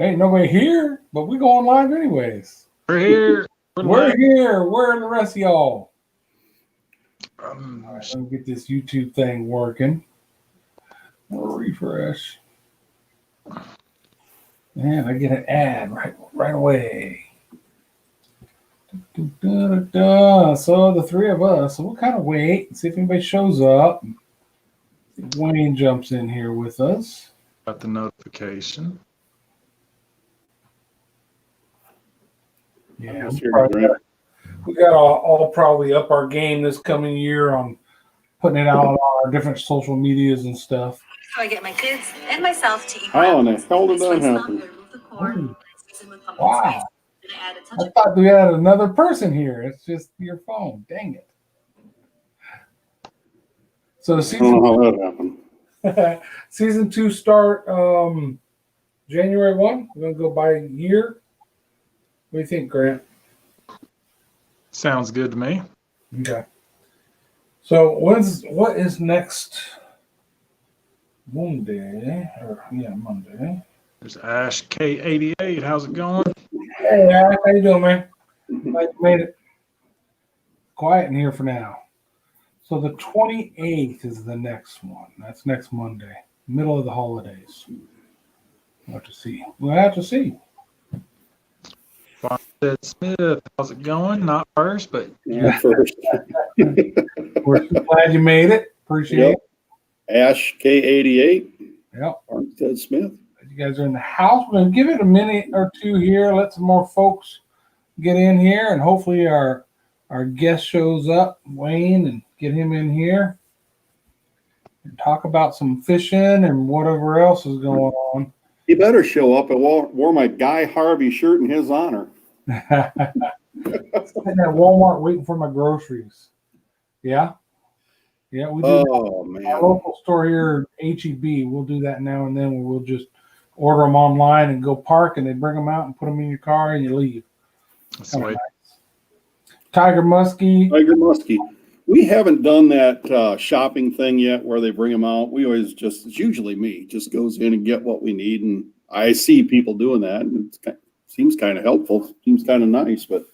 Ain't nobody here, but we going live anyways. We're here. We're here. Where are the rest of y'all? All Um, right, let me get this YouTube thing working. We'll refresh. Man, I get an ad right away. So the three of us, so we'll kind of wait and see if anybody shows up. See if Wayne jumps in here with us. got the notification. Yeah, we got all probably up our game this coming year on putting it out on our different social medias and stuff. So I get my kids and myself to eat. How in the hell did that happen? Wow. I thought we had another person here. It's just your phone. Dang it. So I don't know how that happened. season 2 start January 1. We're going to go by year. What do you think, Grant? Sounds good to me. Okay. So what is next Monday? Monday. There's Ash K88. How's it going? Hey, Ash, how you doing, man? Glad you made it. Quiet in here for now. So the 28th is the next one. That's next Monday, middle of the holidays. We'll have to see. Said Smith, how's it going? Not first, but Not first. We're so glad you made it. Appreciate it. Ash K88. Yep. Armstead Smith. You guys are in the house. We're going to give it a minute or two here. Let some more folks get in here, and hopefully our guest shows up, Wayne, and get him in here and talk about some fishing and whatever else is going on. He better show up. I wore my Guy Harvey shirt in his honor. Sitting at Walmart waiting for my groceries. Yeah, we do. Oh, man. Our local store here, HEB, we'll do that now and then where we'll just order them online and go park, and they bring them out and put them in your car and you leave. sweet. Nice. Tiger Muskie. We haven't done that shopping thing yet where they bring them out. We always it's usually me, just goes in and get what we need. And I see people doing that, and it seems kind of helpful. Seems kind of nice, but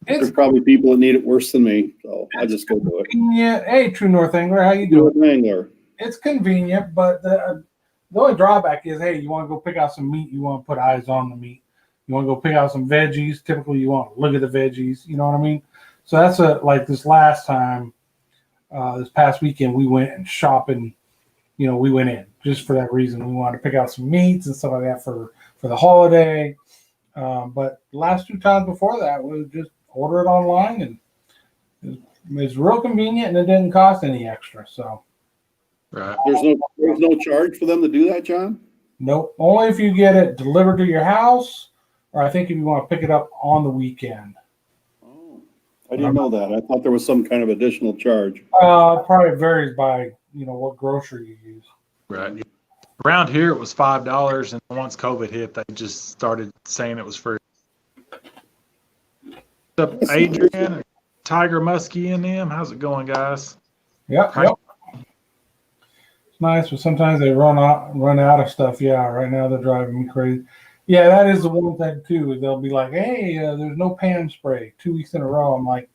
there's probably people that need it worse than me. So I just go do it. Convenient. Hey, True North Angler, how you doing? North Angler. It's convenient, but the only drawback is, hey, you want to go pick out some meat, you want to put eyes on the meat. You want to go pick out some veggies. Typically, you want to look at the veggies. You know what I mean? So that's like this last time, this past weekend, we went and shopping. We went in just for that reason. We wanted to pick out some meats and stuff like that for the holiday. But the last 2 times before that, we would just order it online, and it's real convenient, and it didn't cost any extra. So, Right. There's no charge for them to do that, John? nope. Only if you get it delivered to your house, or I think if you want to pick it up on the weekend. Oh, I didn't know that. I thought there was some kind of additional charge. It probably varies by what grocery you use. Right. Around here, it was $5, and once COVID hit, they just started saying it was free. What's up, Adrian, and Tiger Muskie and them? How's it going, guys? Yep. It's nice, but sometimes they run out of stuff. Yeah, right now they're driving me crazy. Yeah, that is the one thing too. They'll be like, "Hey, there's no Pam spray 2 weeks in a row." I'm like,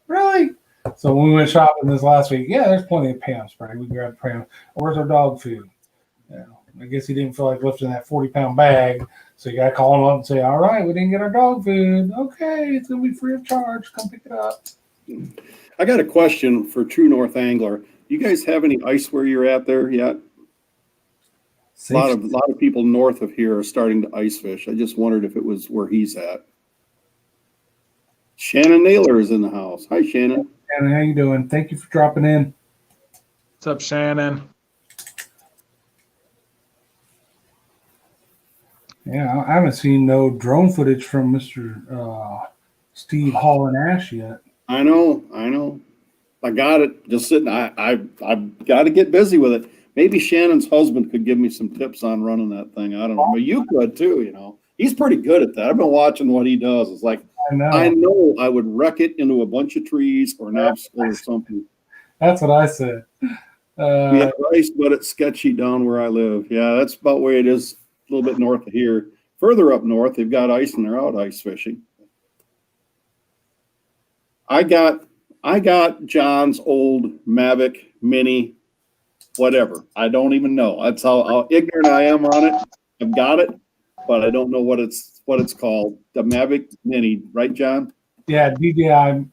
"Really?" So when we went shopping this last week, yeah, there's plenty of Pam spray. We grabbed Pam. Where's our dog food? I guess he didn't feel like lifting that 40-pound bag, so you got to call him up and say, "All right, we didn't get our dog food. Okay, it's gonna be free of charge. Come pick it up." I got a question for True North Angler. You guys have any ice where you're at there yet? A lot of people north of here are starting to ice fish. I just wondered if it was where he's at. Shannon Naylor is in the house. Hi, Shannon. Shannon, how you doing? Thank you for dropping in. What's up, Shannon? Yeah, I haven't seen no drone footage from Mr. Steve Haulin Ash yet. I know. I got it. Just sitting. I've got to get busy with it. Maybe Shannon's husband could give me some tips on running that thing. I don't know. But you could too. He's pretty good at that. I've been watching what he does. It's like I know I would wreck it into a bunch of trees or an obstacle or something. That's what I said. Yeah, nice, but it's sketchy down where I live. Yeah, that's about where it is. A little bit north of here. further up north, they've got ice and they're out ice fishing. I got John's old Mavic Mini, whatever. I don't even know. That's how ignorant I am on it. I've got it, but I don't know what it's called. The Mavic Mini, right, John? Yeah, DJI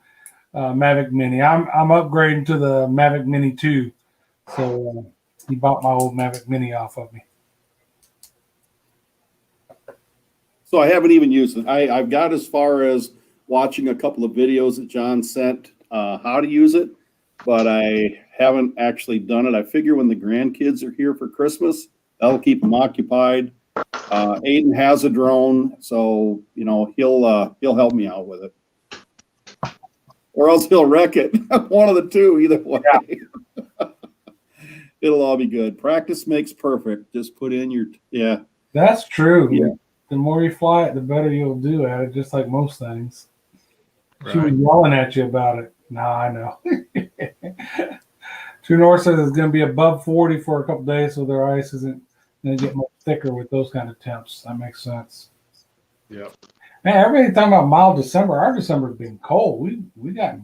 Mavic Mini. I'm upgrading to the Mavic Mini 2. So he bought my old Mavic Mini off of me. So I haven't even used it. I've got as far as watching a couple of videos that John sent how to use it, but I haven't actually done it. I figure when the grandkids are here for Christmas, that'll keep them occupied. Aiden has a drone, so he'll help me out with it, or else he'll wreck it. One of the two, either way. Yeah. It'll all be good. Practice makes perfect. Just put in your That's true. Yeah. The more you fly it, the better you'll do at it, just like most things. Right. She was yelling at you about it. Nah, I know. True North says it's going to be above 40 for a couple days, so their ice isn't going to get much thicker with those kind of temps. That makes sense. Yep. Man, everybody talking about mild December. Our December's been cold. We got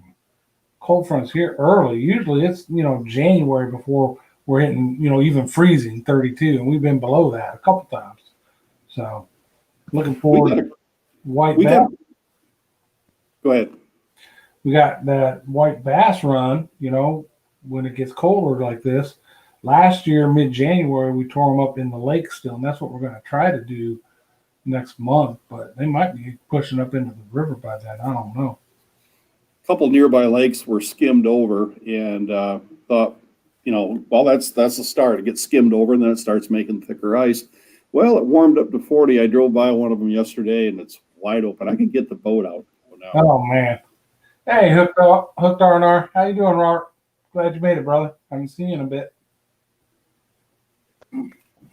cold fronts here early. Usually it's January before we're hitting even freezing 32, and we've been below that a couple times. So looking forward to white bass. Go ahead. We got that white bass run, when it gets colder like this. Last year, mid-January, we tore them up in the lake still, and that's what we're going to try to do next month. But they might be pushing up into the river by then. I don't know. A couple nearby lakes were skimmed over, and thought, well, that's a start. It gets skimmed over, and then it starts making thicker ice. Well, it warmed up to 40. I drove by one of them yesterday, and it's wide open. I can get the boat out now. Oh, man. Hey, Hooked R&R. How you doing, Robert? Glad you made it, brother. Haven't seen you in a bit.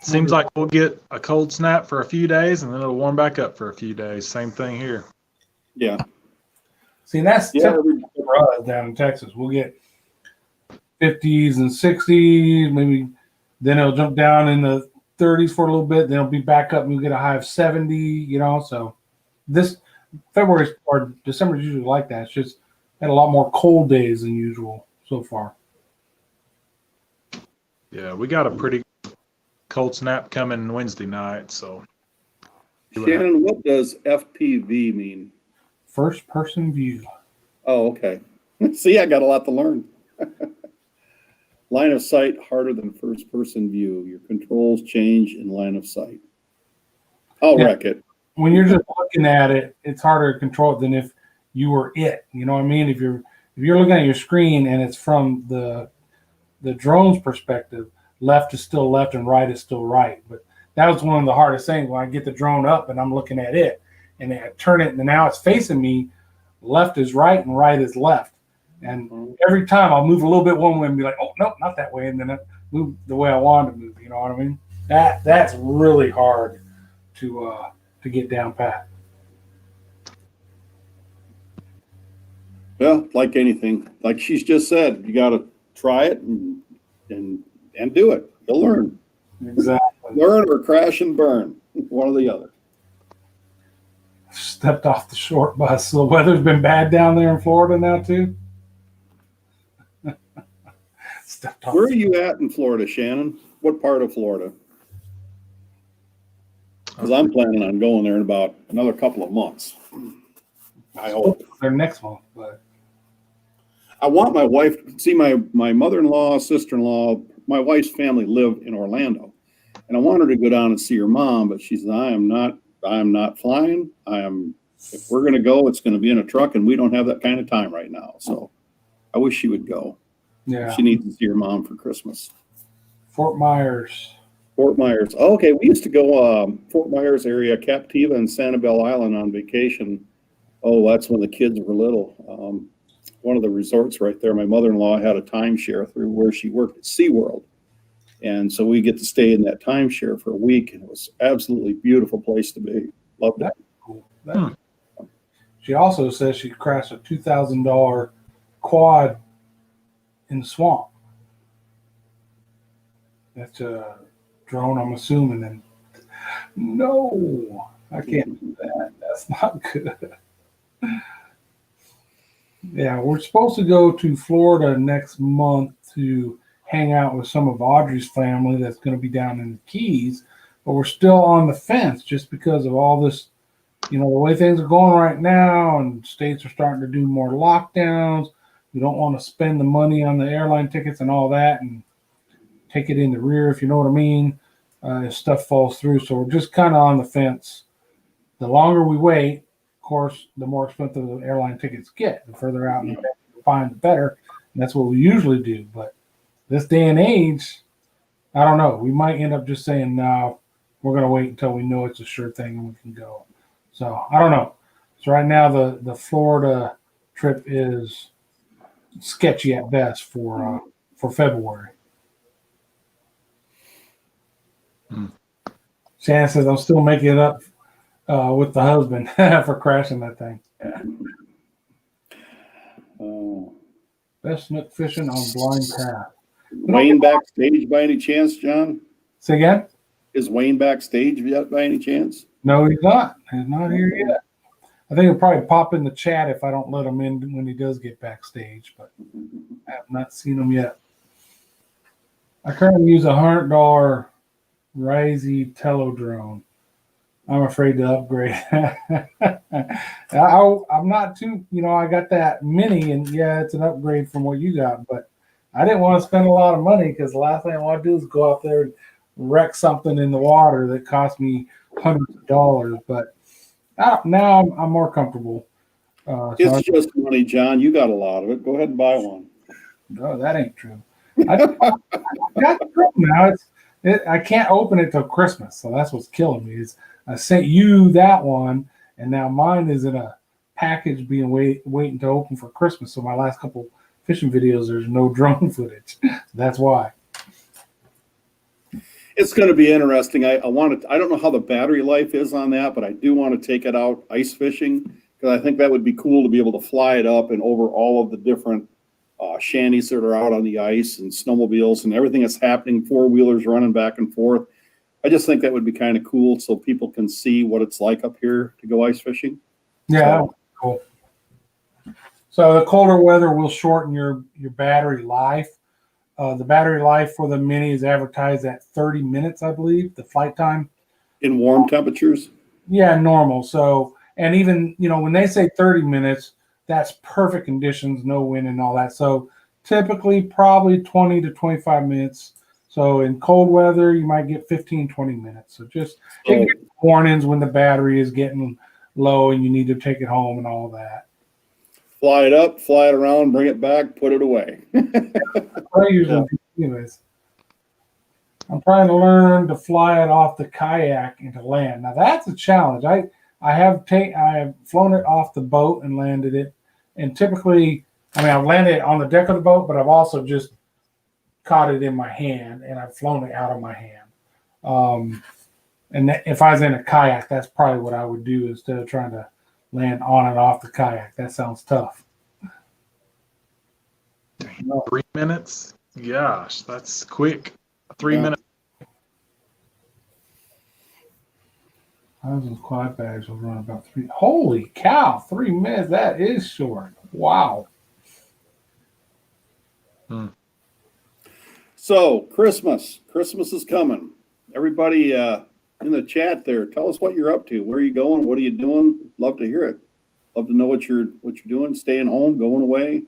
Seems like we'll get a cold snap for a few days, and then it'll warm back up for a few days. Same thing here. Yeah. See, that's typical for us down in Texas. We'll get 50s and 60s, maybe then it'll jump down in the 30s for a little bit, then it'll be back up and we'll get a high of 70, so this February or December is usually like that. It's just had a lot more cold days than usual so far. Yeah, we got a pretty cold snap coming Wednesday night, so. Shannon, what does FPV mean? First person view. Oh, okay. See, I got a lot to learn. Line of sight harder than first person view. Your controls change in line of sight. I'll wreck it. When you're just looking at it, it's harder to control it than if you were it. You know what I mean? If you're looking at your screen and it's from the drone's perspective, left is still left and right is still right. But that was one of the hardest things when I get the drone up and I'm looking at it and I turn it and now it's facing me. Left is right and right is left. And every time I'll move a little bit one way and be like, oh, no, not that way. And then I move the way I wanted to move. You know what I mean? That's really hard to get down pat. Well, like anything, like she's just said, you got to try it and do it. You'll learn. Exactly. Learn or crash and burn. One or the other. Stepped off the short bus. So the weather's been bad down there in Florida now too. Where are you at in Florida, Shannon? What part of Florida? Because I'm planning on going there in about another couple of months. I hope. Or next month, but I want my wife to see my mother-in-law, sister-in-law, my wife's family live in Orlando. And I want her to go down and see her mom, but she said, I am not flying. If we're going to go, it's going to be in a truck, and we don't have that kind of time right now. So I wish she would go. yeah. She needs to see her mom for Christmas. Fort Myers. Oh, okay, we used to go Fort Myers area, Captiva and Sanibel Island on vacation. Oh, that's when the kids were little. One of the resorts right there, my mother-in-law had a timeshare through where she worked at SeaWorld. And so we get to stay in that timeshare for a week, and it was absolutely beautiful place to be. Loved it. That's cool. She also says she crashed a $2,000 quad in the swamp. That's a drone, I'm assuming. And no, I can't do that. That's not good. Yeah, we're supposed to go to Florida next month to hang out with some of Audrey's family that's going to be down in the Keys, but we're still on the fence just because of all this, the way things are going right now, and states are starting to do more lockdowns. We don't want to spend the money on the airline tickets and all that and take it in the rear, if you know what I mean, if stuff falls through. So we're just kind of on the fence. The longer we wait, of course, the more expensive the airline tickets get. The further out you find, the better. And that's what we usually do. But this day and age, I don't know. We might end up just saying, no, we're going to wait until we know it's a sure thing and we can go. So I don't know. So right now, the Florida trip is sketchy at best for February. Shannon says, I'm still making it up with the husband for crashing that thing. Best snook fishing on blind path. Wayne backstage by any chance, John? Say again? Is Wayne backstage yet by any chance? No, he's not. He's not here yet. I think he'll probably pop in the chat if I don't let him in when he does get backstage, but I have not seen him yet. I currently use $100 Risey Telodrone. I'm afraid to upgrade. I'm not too, I got that mini, and yeah, it's an upgrade from what you got, but I didn't want to spend a lot of money because the last thing I want to do is go out there and wreck something in the water that cost me hundreds of dollars. But now I'm more comfortable. It's just money, John. You got a lot of it. Go ahead and buy one. No, that ain't true. I got the problem now. I can't open it till Christmas, so that's what's killing me. Is I sent you that one, and now mine is in a package being waiting to open for Christmas. So my last couple fishing videos, there's no drone footage. That's why. It's going to be interesting. I don't know how the battery life is on that, but I do want to take it out ice fishing because I think that would be cool to be able to fly it up and over all of the different shanties that are out on the ice and snowmobiles and everything that's happening, four-wheelers running back and forth. I just think that would be kind of cool so people can see what it's like up here to go ice fishing. Yeah, cool. So the colder weather will shorten your battery life. The battery life for the mini is advertised at 30 minutes, I believe, the flight time. In warm temperatures? Yeah, normal. So, and even, when they say 30 minutes, that's perfect conditions, no wind and all that. So typically probably 20 to 25 minutes. So in cold weather, you might get 15, 20 minutes. So just warnings when the battery is getting low and you need to take it home and all that. Fly it up, fly it around, bring it back, put it away. I usually do anyways. I'm trying to learn to fly it off the kayak into land. Now that's a challenge. I have flown it off the boat and landed it. And typically, I've landed it on the deck of the boat, but I've also just caught it in my hand and I've flown it out of my hand. And if I was in a kayak, that's probably what I would do instead of trying to land on and off the kayak. That sounds tough. 3 minutes? Gosh, that's quick. 3 minutes. Those quad bags will run about 3. Holy cow, 3 minutes. That is short. Wow. So Christmas is coming. Everybody in the chat there, tell us what you're up to. Where are you going? What are you doing? Love to hear it. Love to know what you're doing. Staying home, going away.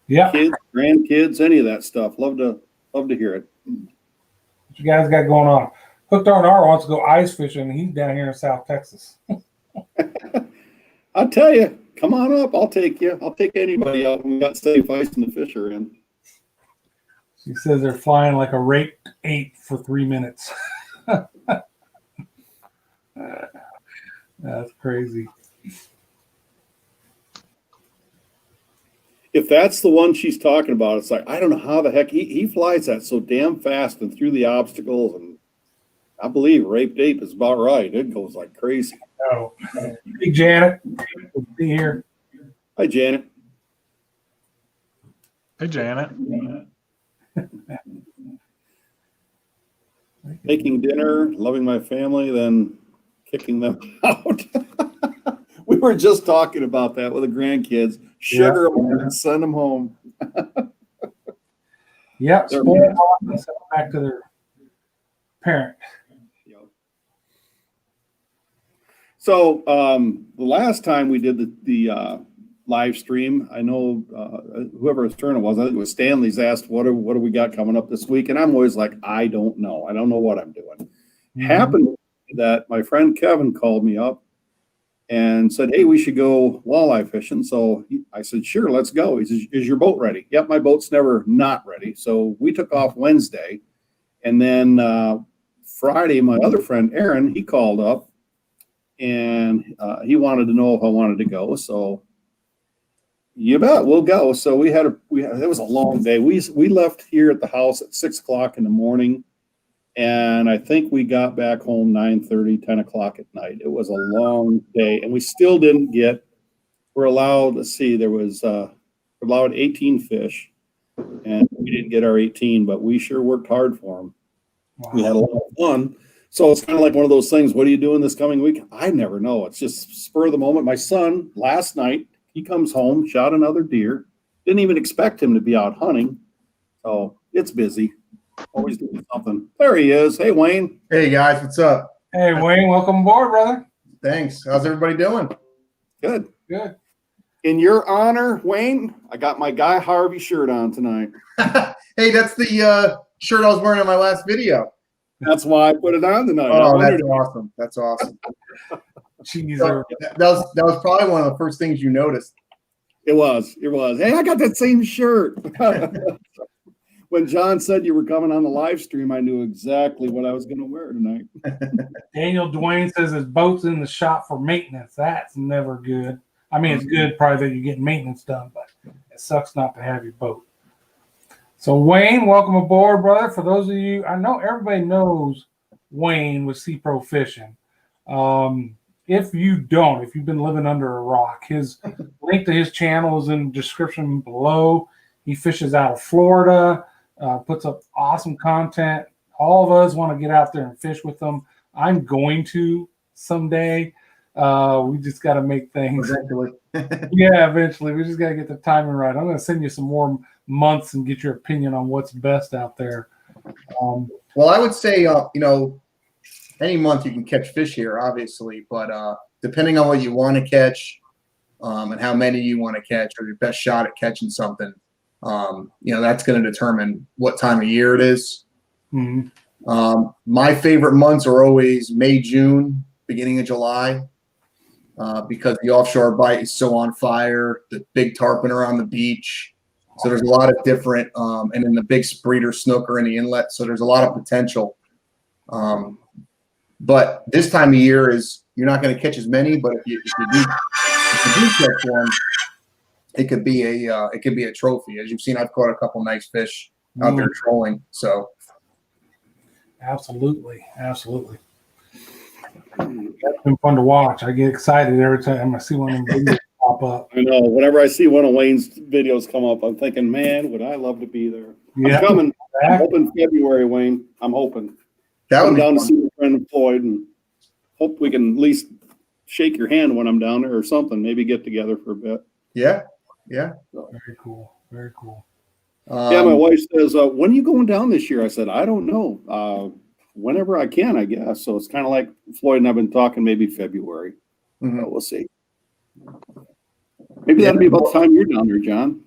Yeah. Kids, grandkids, any of that stuff. Love to hear it. What you guys got going on? Hooked on R wants to go ice fishing. He's down here in South Texas. I'll tell you, come on up. I'll take you. I'll take anybody out when we got safe ice and the fish are in. She says they're flying like a rate 8 for 3 minutes. That's crazy. If that's the one she's talking about, it's like, I don't know how the heck he flies that so damn fast and through the obstacles. And I believe rate 8 is about right. It goes like crazy. Oh, hey, Janet. We'll be here. Hi, Janet. Hey, Janet. Making dinner, loving my family, then kicking them out. We were just talking about that with the grandkids. Sugar them and send them home. Yep, They're spoil mad. them and send them back to their parent. So the last time we did the live stream, I know whoever's turn it was, I think it was Stanley's, asked what do we got coming up this week, and I'm always like, I don't know what I'm doing. Mm-hmm. Happened that my friend Kevin called me up and said, hey, we should go walleye fishing. So I said, sure, let's go. He says, is your boat ready? Yep, my boat's never not ready. So we took off Wednesday, and then Friday, my other friend Aaron, he called up. And he wanted to know if I wanted to go. So you bet, we'll go. So it was a long day. We left here at the house at 6 o'clock in the morning. And I think we got back home 9:30, 10 o'clock at night. It was a long day. And we still didn't we're allowed, let's see, we're allowed 18 fish. And we didn't get our 18, but we sure worked hard for them. Wow. We had a lot of fun. So it's kind of like one of those things. What are you doing this coming week? I never know. It's just spur of the moment. My son, last night, he comes home, shot another deer. Didn't even expect him to be out hunting. So it's busy. Always doing something. There he is. Hey, Wayne. Hey, guys. What's up? Hey, Wayne. Welcome aboard, brother. Thanks. How's everybody doing? Good. Good. In your honor, Wayne, I got my Guy Harvey shirt on tonight. Hey, that's the shirt I was wearing in my last video. That's why I put it on tonight. Oh, that's awesome. That's awesome. So, that was probably one of the first things you noticed. It was. Hey, I got that same shirt. When John said you were coming on the live stream, I knew exactly what I was going to wear tonight. Daniel Dwayne says his boat's in the shop for maintenance. That's never good. I mean, it's good probably that you're getting maintenance done, but it sucks not to have your boat. So, Wayne, welcome aboard, brother. For those of you, I know everybody knows Wayne with Sea Pro Fishing. If you've been living under a rock, his link to his channel is in the description below. He fishes out of Florida, puts up awesome content. All of us want to get out there and fish with him. I'm going to someday. We just got to make things. Eventually. Yeah, eventually. We just got to get the timing right. I'm going to send you some more months and get your opinion on what's best out there. Well, I would say, any month you can catch fish here, obviously, but depending on what you want to catch and how many you want to catch or your best shot at catching something, that's going to determine what time of year it is. Mm-hmm. My favorite months are always May, June, beginning of July, because the offshore bite is so on fire, the big tarpon are on the beach. So there's a lot of different, and then the big breeder snooker in the inlet. So there's a lot of potential. But this time of year you're not going to catch as many. But if you do catch one, it could be a trophy. As you've seen, I've caught a couple nice fish out there trolling. So absolutely. It's been fun to watch. I get excited every time I see one of them videos pop up. I know. Whenever I see one of Wayne's videos come up, I'm thinking, man, would I love to be there. Yeah. I'm coming. I'm hoping February, Wayne. I'm hoping. that would Come be down to fun. see my friend Floyd and hope we can at least shake your hand when I'm down there or something. Maybe get together for a bit. Yeah. Very cool. Yeah, my wife says, when are you going down this year? I said, I don't know. Whenever I can, I guess. So it's kind of like Floyd and I've been talking maybe February. Mhm. We'll see. Maybe that'll be about the time you're down there, John.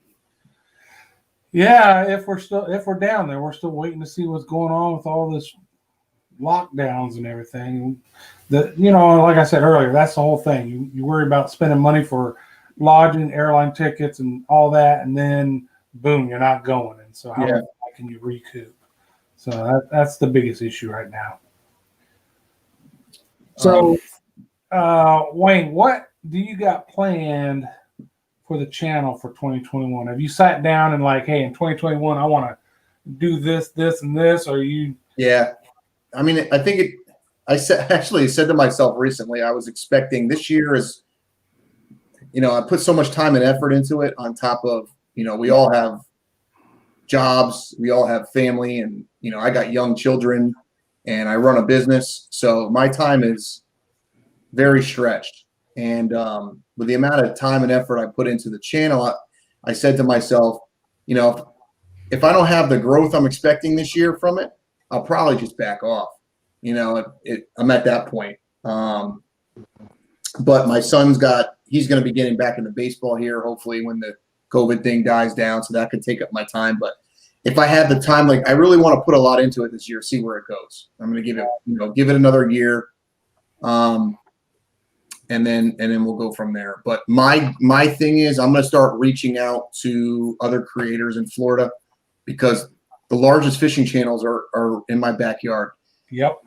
Yeah, if we're down there, we're still waiting to see what's going on with all this lockdowns and everything. Like I said earlier, that's the whole thing. You worry about spending money for lodging, airline tickets, and all that, and then boom, you're not going. And so how can you recoup? So that's the biggest issue right now. So, Wayne, what do you got planned for the channel for 2021? Have you sat down and like, hey, in 2021, I want to do this, and this, or you? Yeah. I mean, I think I said to myself recently, I was expecting this year is, I put so much time and effort into it on top of, we all have jobs, we all have family, and, I got young children and I run a business. So my time is very stretched. And with the amount of time and effort I put into the channel, I said to myself, you know, if I don't have the growth I'm expecting this year from it, I'll probably just back off. You know, I'm at that point. But my son's he's going to be getting back into baseball here, hopefully when the COVID thing dies down. So that could take up my time. But if I had the time, like, I really want to put a lot into it this year, see where it goes. I'm going to give it another year. And then we'll go from there. But my thing is, I'm going to start reaching out to other creators in Florida, because the largest fishing channels are in my backyard. Yep.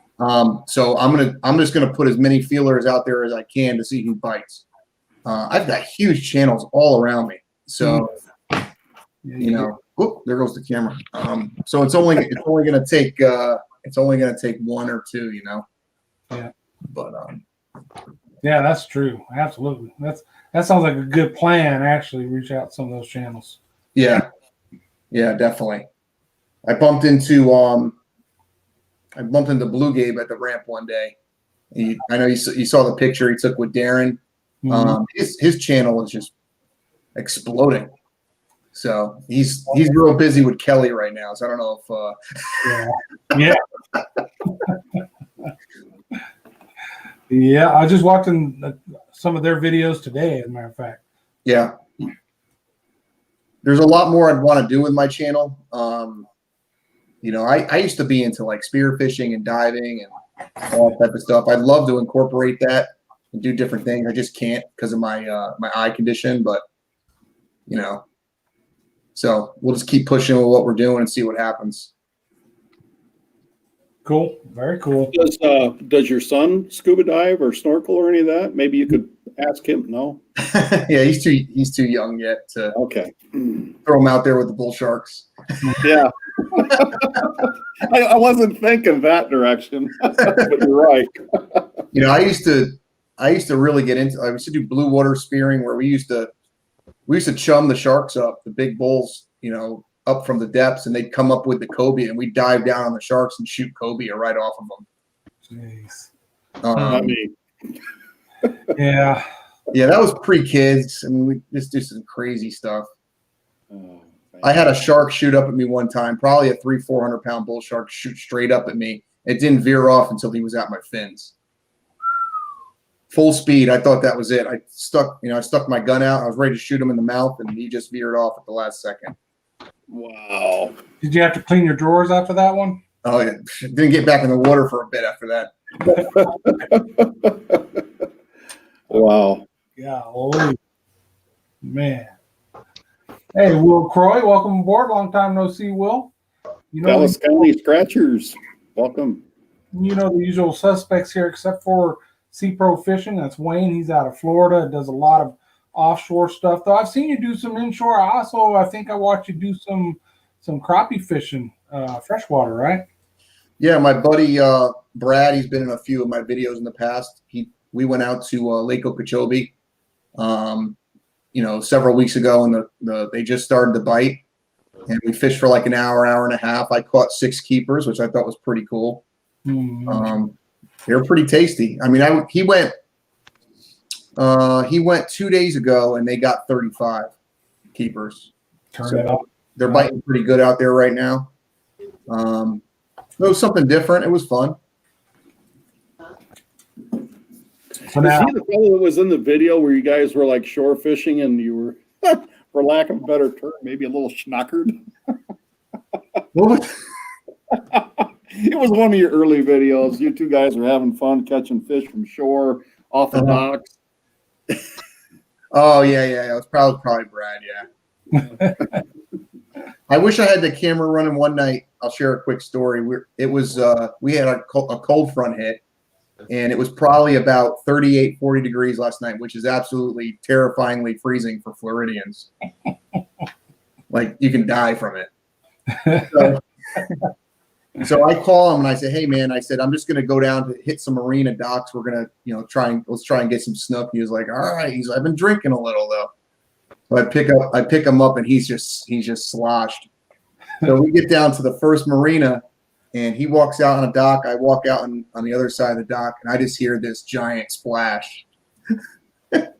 So I'm just gonna put as many feelers out there as I can to see who bites. I've got huge channels all around me, so you know. Whoop, there goes the camera. So it's only gonna take one or two, you know. Yeah. But yeah, that's true. Absolutely. That sounds like a good plan. Actually, reach out to some of those channels. yeah, definitely. I bumped into Blue Gabe at the ramp one day. I know you saw the picture he took with Darren. Mm-hmm. His channel is just exploding. So he's real busy with Kelly right now. So I don't know if yeah. Yeah, I was just watching some of their videos today, as a matter of fact. Yeah. There's a lot more I'd want to do with my channel. You know, I used to be into like spear fishing and diving and all that type of stuff. I'd love to incorporate that and do different things. I just can't because of my my eye condition. But you know, so we'll just keep pushing with what we're doing and see what happens. Cool. Very cool. Does your son scuba dive or snorkel or any of that? Maybe you could ask him. No. Yeah, he's too young yet to Okay. throw him out there with the bull sharks. Yeah. I wasn't thinking that direction, but you're right. You know, I used to really get into. I used to do blue water spearing, where we used to chum the sharks up, the big bulls, you know, up from the depths, and they'd come up with the cobia, and we'd dive down on the sharks and shoot cobia right off of them. Jeez. Not me. Yeah. Yeah, that was pre-kids. I mean, we just do some crazy stuff. Oh, I had a shark shoot up at me one time, probably a 300-400 pound bull shark, shoot straight up at me. It didn't veer off until he was at my fins. Full speed. I thought that was it. I stuck my gun out. I was ready to shoot him in the mouth, and he just veered off at the last second. Wow. Did you have to clean your drawers after that one? Oh, yeah. Didn't get back in the water for a bit after that. Wow. Yeah. Holy man. Hey, Will Croy, welcome aboard. Long time no see, Will. You know, Dallas County Scratchers, welcome. You know the usual suspects here, except for Sea Pro Fishing. That's Wayne. He's out of Florida. Does a lot of offshore stuff. Though I've seen you do some inshore. Also, I think I watched you do some crappie fishing, freshwater, right? Yeah, my buddy Brad, he's been in a few of my videos in the past. We went out to Lake Okeechobee, you know, several weeks ago, and they just started to bite, and we fished for like an hour and a half. I caught 6 keepers, which I thought was pretty cool. Mm-hmm. They were pretty tasty. I mean, he went 2 days ago, and they got 35 keepers. Turn it up. They're biting pretty good out there right now. It was something different. It was fun. So Was now, he the fellow that was in the video where you guys were like shore fishing and you were, for lack of a better term, maybe a little schnockered? What? It was one of your early videos. You two guys were having fun catching fish from shore off the docks. Oh yeah. It was probably Brad. Yeah. I wish I had the camera running one night. I'll share a quick story. We had a cold front hit, and it was probably about 38, 40 degrees last night, which is absolutely terrifyingly freezing for Floridians. Like, you can die from it. So I call him and I say, "Hey man," I said, "I'm just going to go down to hit some marina docks. We're going to, let's try and get some snook." He was like, "All right." I've been drinking a little though. So I pick him up, and he's just sloshed. So we get down to the first marina, and he walks out on a dock. I walk out on the other side of the dock, and I just hear this giant splash. And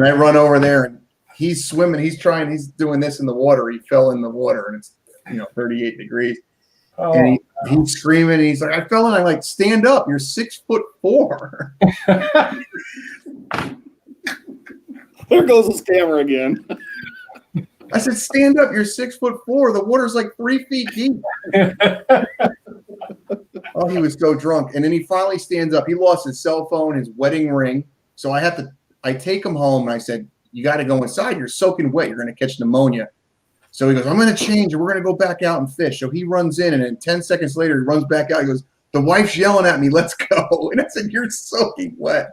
I run over there, and he's swimming. He's doing this in the water. He fell in the water, and it's 38 degrees. Oh, And he's screaming. And he's like, I fell in. I'm like, stand up. You're 6'4". There goes his camera again. I said, stand up. You're 6'4". The water's like 3 feet deep. Oh, he was so drunk. And then he finally stands up. He lost his cell phone, his wedding ring. So I take him home, and I said, you got to go inside. You're soaking wet. You're going to catch pneumonia. So he goes, I'm going to change, and we're going to go back out and fish. So he runs in, and then 10 seconds later, he runs back out. He goes, the wife's yelling at me. Let's go. And I said, you're soaking wet.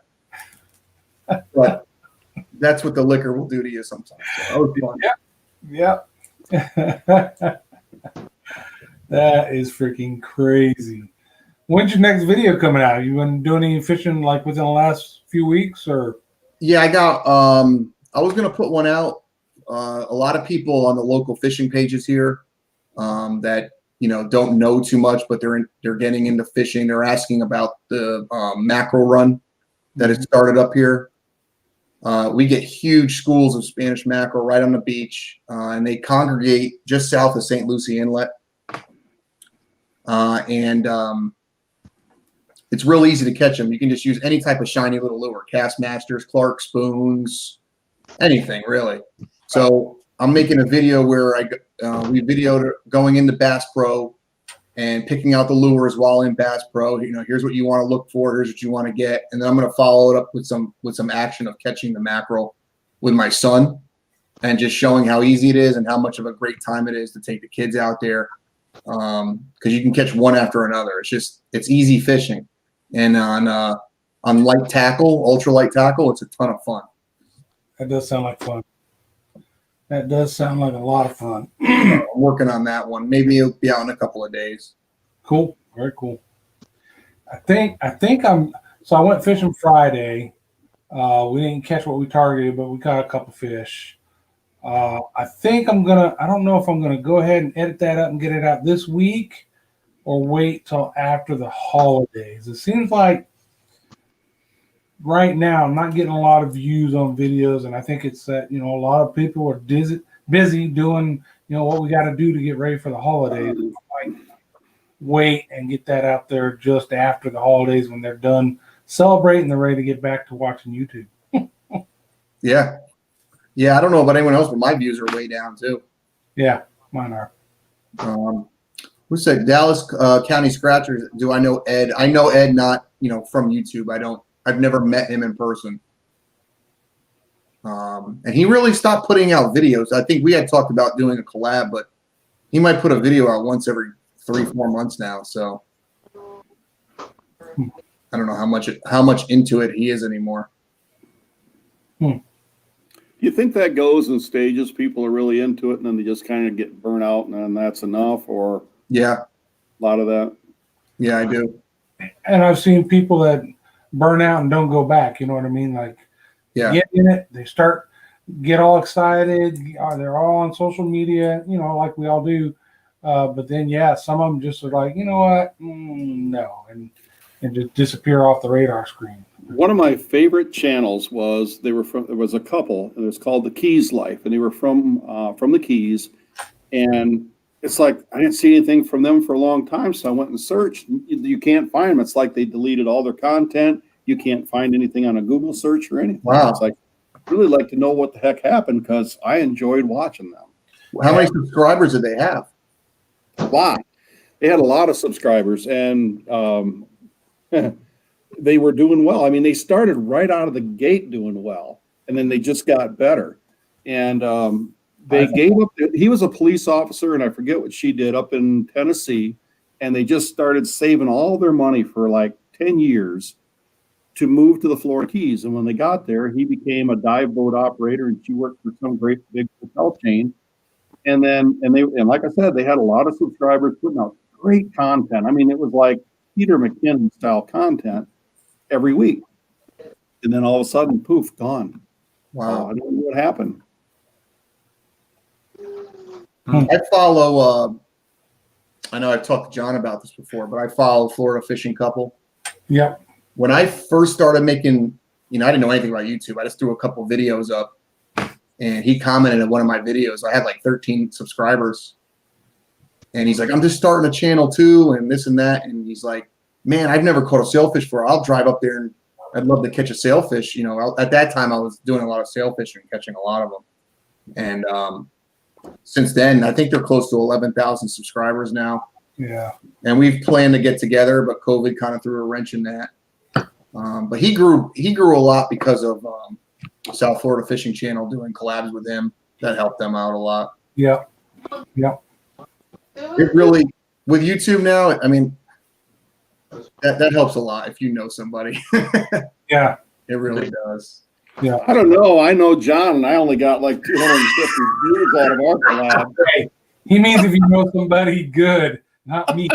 But that's what the liquor will do to you sometimes. So that was fun. Yep. That is freaking crazy. When's your next video coming out? You been doing any fishing like within the last few weeks, or? Yeah, I got. I was gonna put one out. A lot of people on the local fishing pages here that don't know too much, but they're getting into fishing. They're asking about the mackerel run that has started up here. We get huge schools of Spanish mackerel right on the beach, and they congregate just south of St. Lucie Inlet. It's real easy to catch them. You can just use any type of shiny little lure, Castmasters, Clark spoons, anything really. So I'm making a video where we videoed going into Bass Pro and picking out the lures while in Bass Pro. Here's what you want to look for. Here's what you want to get, and then I'm going to follow it up with some action of catching the mackerel with my son, and just showing how easy it is and how much of a great time it is to take the kids out there. Because you can catch one after another. It's easy fishing, and on light tackle, ultra light tackle, it's a ton of fun. That does sound like fun. That does sound like a lot of fun. I'm working on that one. Maybe it'll be out in a couple of days. Cool. Very cool. I think so I went fishing Friday. We didn't catch what we targeted, but we caught a couple fish. I think I don't know if I'm gonna go ahead and edit that up and get it out this week or wait till after the holidays. It seems like right now I'm not getting a lot of views on videos, and I think it's that a lot of people are busy doing what we got to do to get ready for the holidays. Like, wait and get that out there just after the holidays when they're done celebrating, they're ready to get back to watching YouTube. Yeah. I don't know about anyone else, but my views are way down too. Yeah, mine are. Who said Dallas County Scratchers? Do I know Ed? I know Ed, not from YouTube. I've never met him in person. And he really stopped putting out videos. I think we had talked about doing a collab, but he might put a video out once every 3-4 months now. So I don't know how much into it he is anymore. Do you think that goes in stages? People are really into it, and then they just kind of get burnt out, and then that's enough? Or Yeah, a lot of that? Yeah, I do. And I've seen people that burn out and don't go back. You know what I mean? Like, get in it. They get all excited. They're all on social media, like we all do. But then, some of them just are like, you know what? No. And just disappear off the radar screen. One of my favorite channels was there was a couple, and it was called The Keys Life, and they were from the Keys. And it's like, I didn't see anything from them for a long time. So I went and searched. You can't find them. It's like they deleted all their content. You can't find anything on a Google search or anything. Wow. It's like, I'd really like to know what the heck happened, because I enjoyed watching them. How many subscribers did they have? A lot. They had a lot of subscribers, and they were doing well. I mean, they started right out of the gate doing well, and then they just got better. And they gave up. He was a police officer, and I forget what she did up in Tennessee, and they just started saving all their money for like 10 years to move to the Florida Keys. And when they got there, he became a dive boat operator, and she worked for some great big hotel chain. And like I said, they had a lot of subscribers putting out great content. I mean, it was like Peter McKinnon style content every week. And then all of a sudden, poof, gone. Wow. I don't know what happened. I follow I know I've talked to John about this before, but I follow Florida Fishing Couple. Yep. When I first started making, I didn't know anything about YouTube. I just threw a couple videos up, and he commented on one of my videos. I had like 13 subscribers, and he's like, "I'm just starting a channel too, and this and that." And he's like, "Man, I've never caught a sailfish before. I'll drive up there and I'd love to catch a sailfish." At that time I was doing a lot of sailfishing and catching a lot of them. And since then, I think they're close to 11,000 subscribers now. Yeah. And we've planned to get together, but COVID kind of threw a wrench in that. But he grew a lot because of South Florida Fishing Channel doing collabs with him. That helped them out a lot. Yep. Yep. It really, with YouTube now, I mean, that helps a lot if you know somebody. Yeah. It really does. Yeah. I don't know. I know John, and I only got like 250 views out of our collab. Hey, he means if you know somebody good, not me.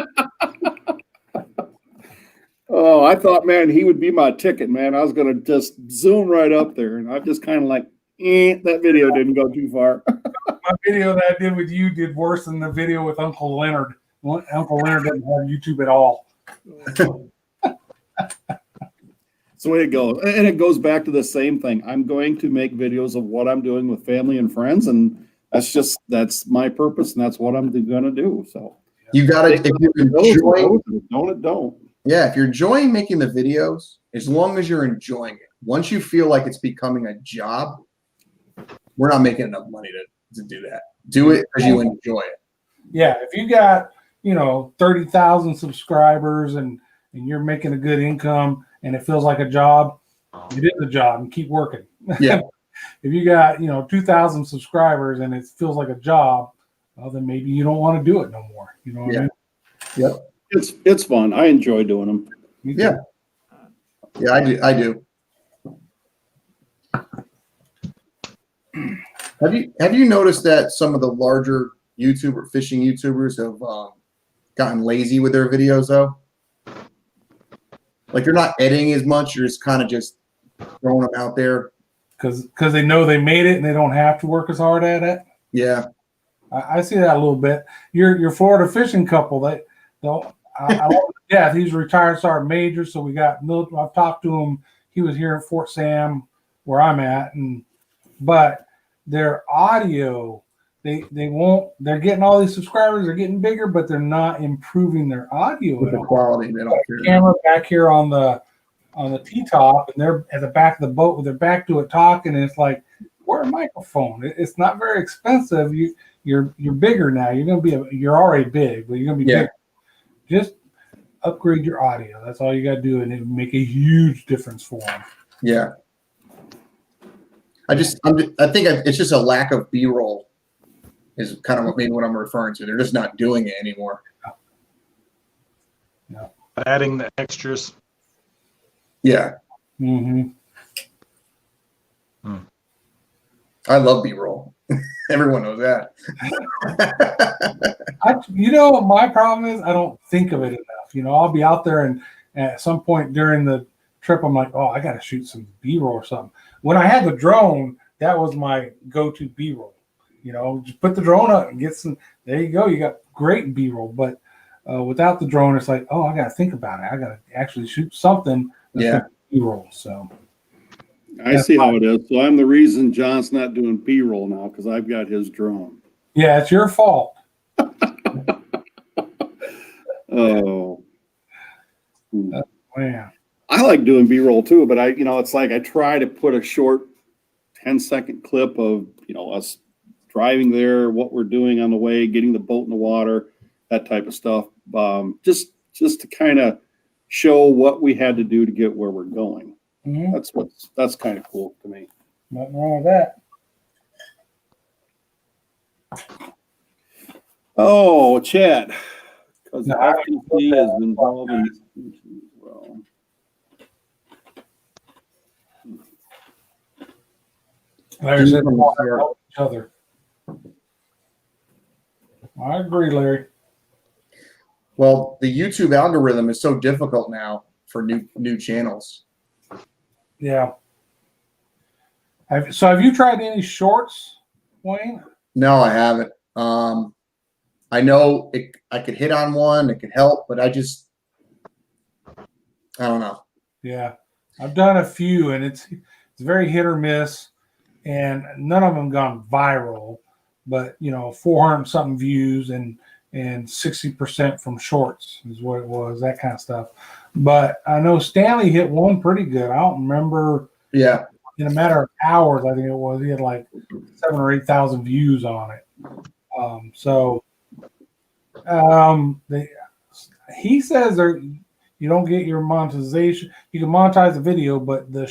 Oh, I thought, man, he would be my ticket, man. I was going to just zoom right up there, and I'm just kind of like, that video didn't go too far. My video that I did with you did worse than the video with Uncle Leonard. Uncle Leonard doesn't have YouTube at all. That's the way it goes. And it goes back to the same thing. I'm going to make videos of what I'm doing with family and friends, and that's my purpose, and that's what I'm going to do. So You got to, if you're enjoying, don't. yeah, if you're enjoying making the videos, as long as you're enjoying it. Once you feel like it's becoming a job, we're not making enough money to do that. Do it because you enjoy it. Yeah, if you got 30,000 subscribers and you're making a good income and it feels like a job, it is a job and keep working. Yeah. If you got 2,000 subscribers and it feels like a job, well, then maybe you don't want to do it no more. You know what I mean? Yep. It's fun. I enjoy doing them. Yeah. Yeah, I do. Have you noticed that some of the larger fishing YouTubers have gotten lazy with their videos though? Like they're not editing as much, you're just kind of just throwing them out there. Because they know they made it and they don't have to work as hard at it. Yeah. I see that a little bit. Your Florida Fishing Couple, I love yeah, he's a retired sergeant major, so we got military. I've talked to him. He was here at Fort Sam, where I'm at, but their audio, they won't. They're getting all these subscribers. They're getting bigger, but they're not improving their audio With at the all. quality, they don't care. Camera back here on the T-top, and they're at the back of the boat with their back to it talking, and it's like, wear a microphone. It's not very expensive. You're bigger now. You're already big, but you're gonna be bigger. Just upgrade your audio. That's all you got to do, and it would make a huge difference for them. Yeah. I think it's just a lack of B-roll is kind of what I'm referring to. They're just not doing it anymore. Yeah. Adding the extras. Yeah. Mm-hmm. I love B-roll. Everyone knows that. My problem is I don't think of it enough. I'll be out there and at some point during the trip, I'm like, oh, I got to shoot some B-roll or something. When I had the drone, that was my go-to B-roll. Just put the drone up and get some. There you go. You got great B-roll. But without the drone, it's like, oh, I got to think about it. I got to actually shoot something. Yeah. B-roll. So. I see how it is. So I'm the reason John's not doing B-roll now because I've got his drone. Yeah, it's your fault. Oh. Man. I like doing B-roll too, but it's like I try to put a short 10-second clip of, us driving there, what we're doing on the way, getting the boat in the water, that type of stuff. Just to kind of show what we had to do to get where we're going. Mm-hmm. That's kind of cool to me. Nothing wrong with that. Oh, Chad, because the FTC is involved in this as well. Larry said we all help each other. I agree, Larry. Well, the YouTube algorithm is so difficult now for new channels. Yeah. Have you tried any shorts, Wayne? No, I haven't. I know I could hit on one, it could help, but I don't know. Yeah, I've done a few, and it's very hit or miss, and none of them gone viral. But 400 something views and 60% from shorts is what it was, that kind of stuff. But I know Stanley hit one pretty good. I don't remember. Yeah. In a matter of hours, I think it was, he had like 7,000 or 8,000 views on it. He says you don't get your monetization. You can monetize the video, but the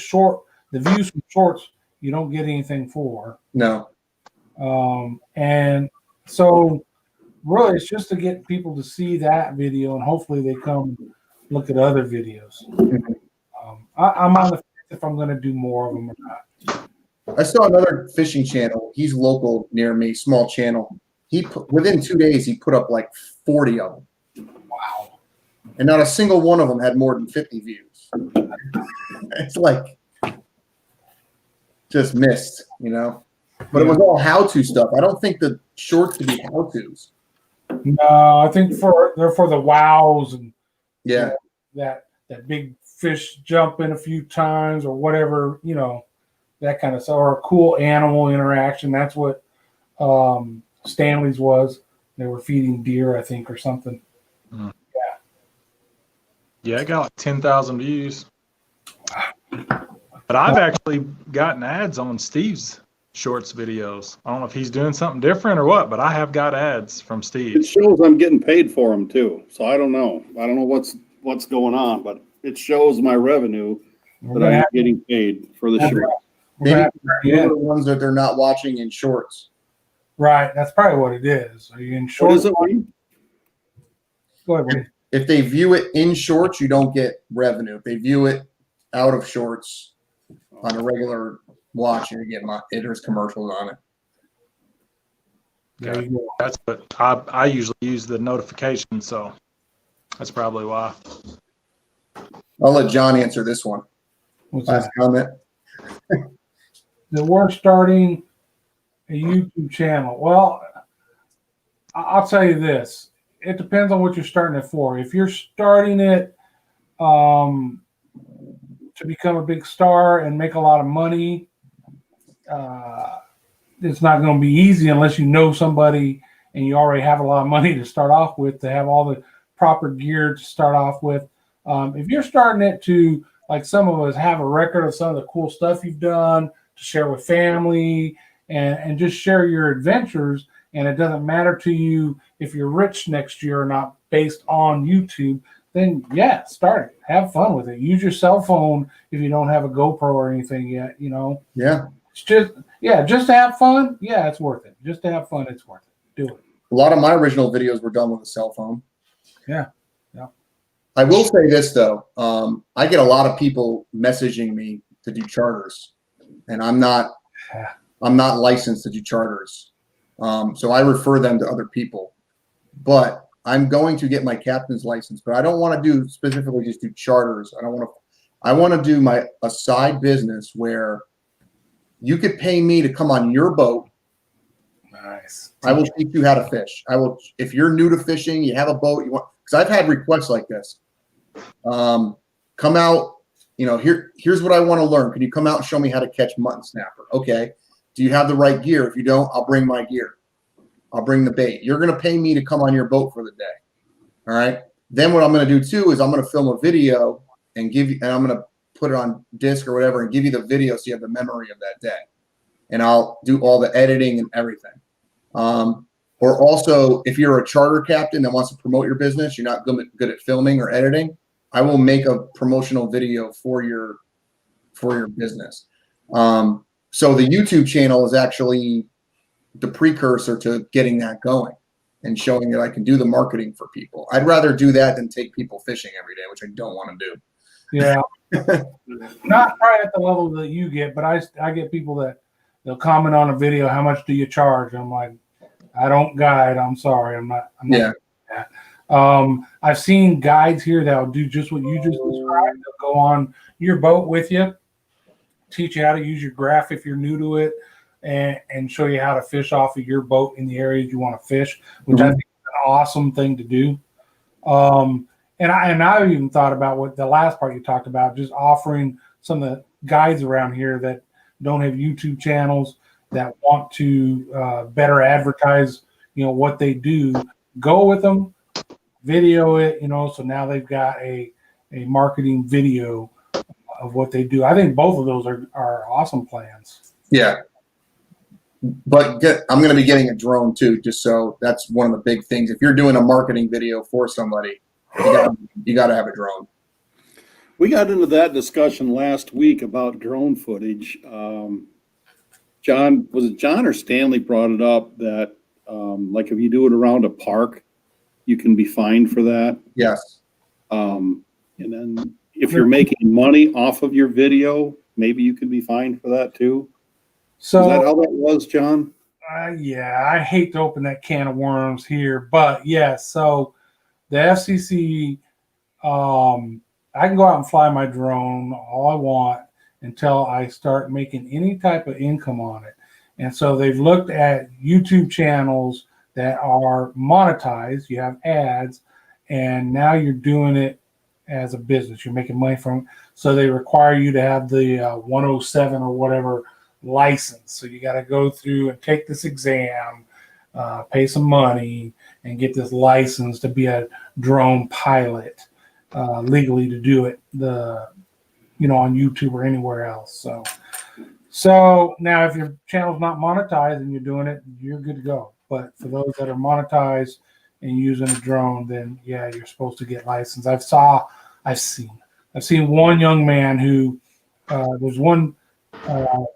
views from shorts, you don't get anything for. No. And so really it's just to get people to see that video, and hopefully they come look at other videos. I'm on the fence if I'm going to do more of them or not. I saw another fishing channel. He's local near me, small channel. Within 2 days, he put up like 40 of them. Wow. And not a single one of them had more than 50 views. It's like just missed, But it was all how-to stuff. I don't think the shorts should be how-tos. No, I think they're for the wows and yeah, that big fish jumping a few times or whatever, that kind of stuff, or a cool animal interaction. That's what Stanley's was. They were feeding deer, I think, or something. Yeah, I got like 10,000 views. But I've actually gotten ads on Steve's shorts videos. I don't know if he's doing something different or what, but I have got ads from It Steve. shows I'm getting paid for them too. So I don't know. I don't know what's going on, but it shows my revenue that I'm getting paid for the shorts. maybe the ones that they're not watching in shorts. Right, that's probably what it is. Are you in What shorts? is it, Wayne? Go ahead, Wayne. If they view it in shorts, you don't get revenue. If they view it out of shorts on a regular watch, you get there's commercials on it. There you go. That's what I usually use the notification, so that's probably why. I'll let John answer this one. What's Last that? comment. That we're starting a YouTube channel. Well, I'll tell you this. It depends on what you're starting it for. If you're starting it to become a big star and make a lot of money, it's not going to be easy unless you know somebody and you already have a lot of money to start off with, to have all the proper gear to start off with. If you're starting it to, like some of us, have a record of some of the cool stuff you've done to share with family and just share your adventures, and it doesn't matter to you if you're rich next year or not based on YouTube, then yeah, start it. Have fun with it. Use your cell phone if you don't have a GoPro or anything yet, Yeah. It's just to have fun. Yeah, it's worth it. Just to have fun, it's worth it. Do it. A lot of my original videos were done with a cell phone. Yeah. I will say this though. I get a lot of people messaging me to do charters, and I'm not licensed to do charters. So I refer them to other people, but I'm going to get my captain's license, but I don't want to do specifically just do charters. I want to do a side business where you could pay me to come on your boat. Nice. I will teach you how to fish. If you're new to fishing, you have a boat, because I've had requests like this. Come out, here's what I want to learn. Can you come out and show me how to catch mutton snapper? Okay. Do you have the right gear? If you don't, I'll bring my gear. I'll bring the bait. You're going to pay me to come on your boat for the day. All right. Then what I'm going to do too is I'm going to film a video and I'm going to put it on disc or whatever and give you the video so you have the memory of that day. And I'll do all the editing and everything. Or also, if you're a charter captain that wants to promote your business, you're not good at filming or editing, I will make a promotional video for your business. So the YouTube channel is actually the precursor to getting that going and showing that I can do the marketing for people. I'd rather do that than take people fishing every day, which I don't want to do. Yeah. Not probably at the level that you get, but I get people that they'll comment on a video, how much do you charge? I'm like, I don't guide. I'm sorry. I'm not doing that. I've seen guides here that will do just what you just described. They'll go on your boat with you, teach you how to use your graph if you're new to it, and show you how to fish off of your boat in the areas you want to fish, which I think is an awesome thing to do. And I even thought about what the last part you talked about, just offering some of the guides around here that don't have YouTube channels that want to better advertise, what they do. Go with them, video it, so now they've got a marketing video of what they do. I think both of those are awesome plans. Yeah. But I'm going to be getting a drone too, just so that's one of the big things. If you're doing a marketing video for somebody, you got to have a drone. We got into that discussion last week about drone footage. John or Stanley brought it up that like if you do it around a park, you can be fined for that. Yes. And then if you're making money off of your video, maybe you can be fined for that too. So is that how that was, John? Yeah, I hate to open that can of worms here, but yes. So the FCC, I can go out and fly my drone all I want until I start making any type of income on it. And so they've looked at YouTube channels that are monetized. You have ads, and now you're doing it as a business. You're making money from it. So they require you to have the 107 or whatever license. So you got to go through and take this exam, pay some money, and get this license to be a drone pilot legally to do it on YouTube or anywhere else. So now if your channel's not monetized and you're doing it, you're good to go. But for those that are monetized and using a drone, then yeah, you're supposed to get licensed. I've seen one young man who there's one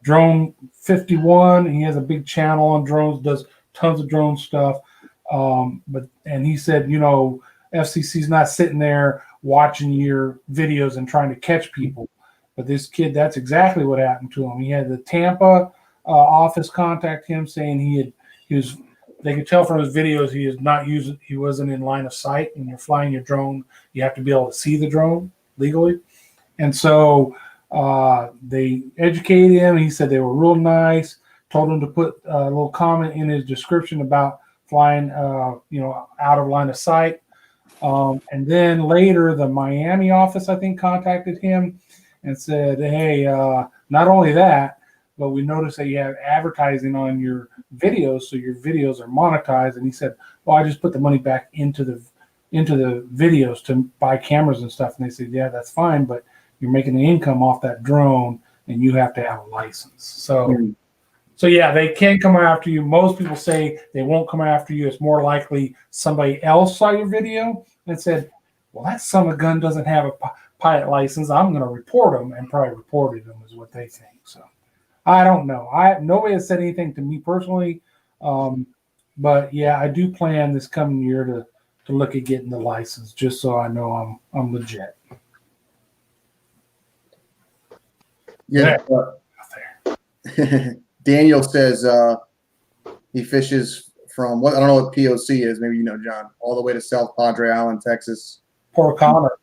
drone 51. He has a big channel on drones, does tons of drone stuff. And he said, FCC's not sitting there watching your videos and trying to catch people. But this kid, that's exactly what happened to him. He had the Tampa office contact him saying they could tell from his videos he wasn't in line of sight. When you're flying your drone, you have to be able to see the drone legally. And so they educated him. He said they were real nice, told him to put a little comment in his description about flying, out of line of sight. And then later the Miami office, I think, contacted him and said, hey, not only that, but we noticed that you have advertising on your videos, so your videos are monetized. And he said, well, I just put the money back into the videos to buy cameras and stuff. And they said, yeah, that's fine, but you're making the income off that drone and you have to have a license. So yeah, they can come after you. Most people say they won't come after you. It's more likely somebody else saw your video and said, well, that son of a gun doesn't have a pilot license. I'm going to report them, and probably reported them is what they think. So I don't know. Nobody has said anything to me personally. But yeah, I do plan this coming year to look at getting the license just so I know I'm legit. Yeah. Daniel says he fishes from I don't know what POC is. Maybe John, all the way to South Padre Island, Texas. Port Connor.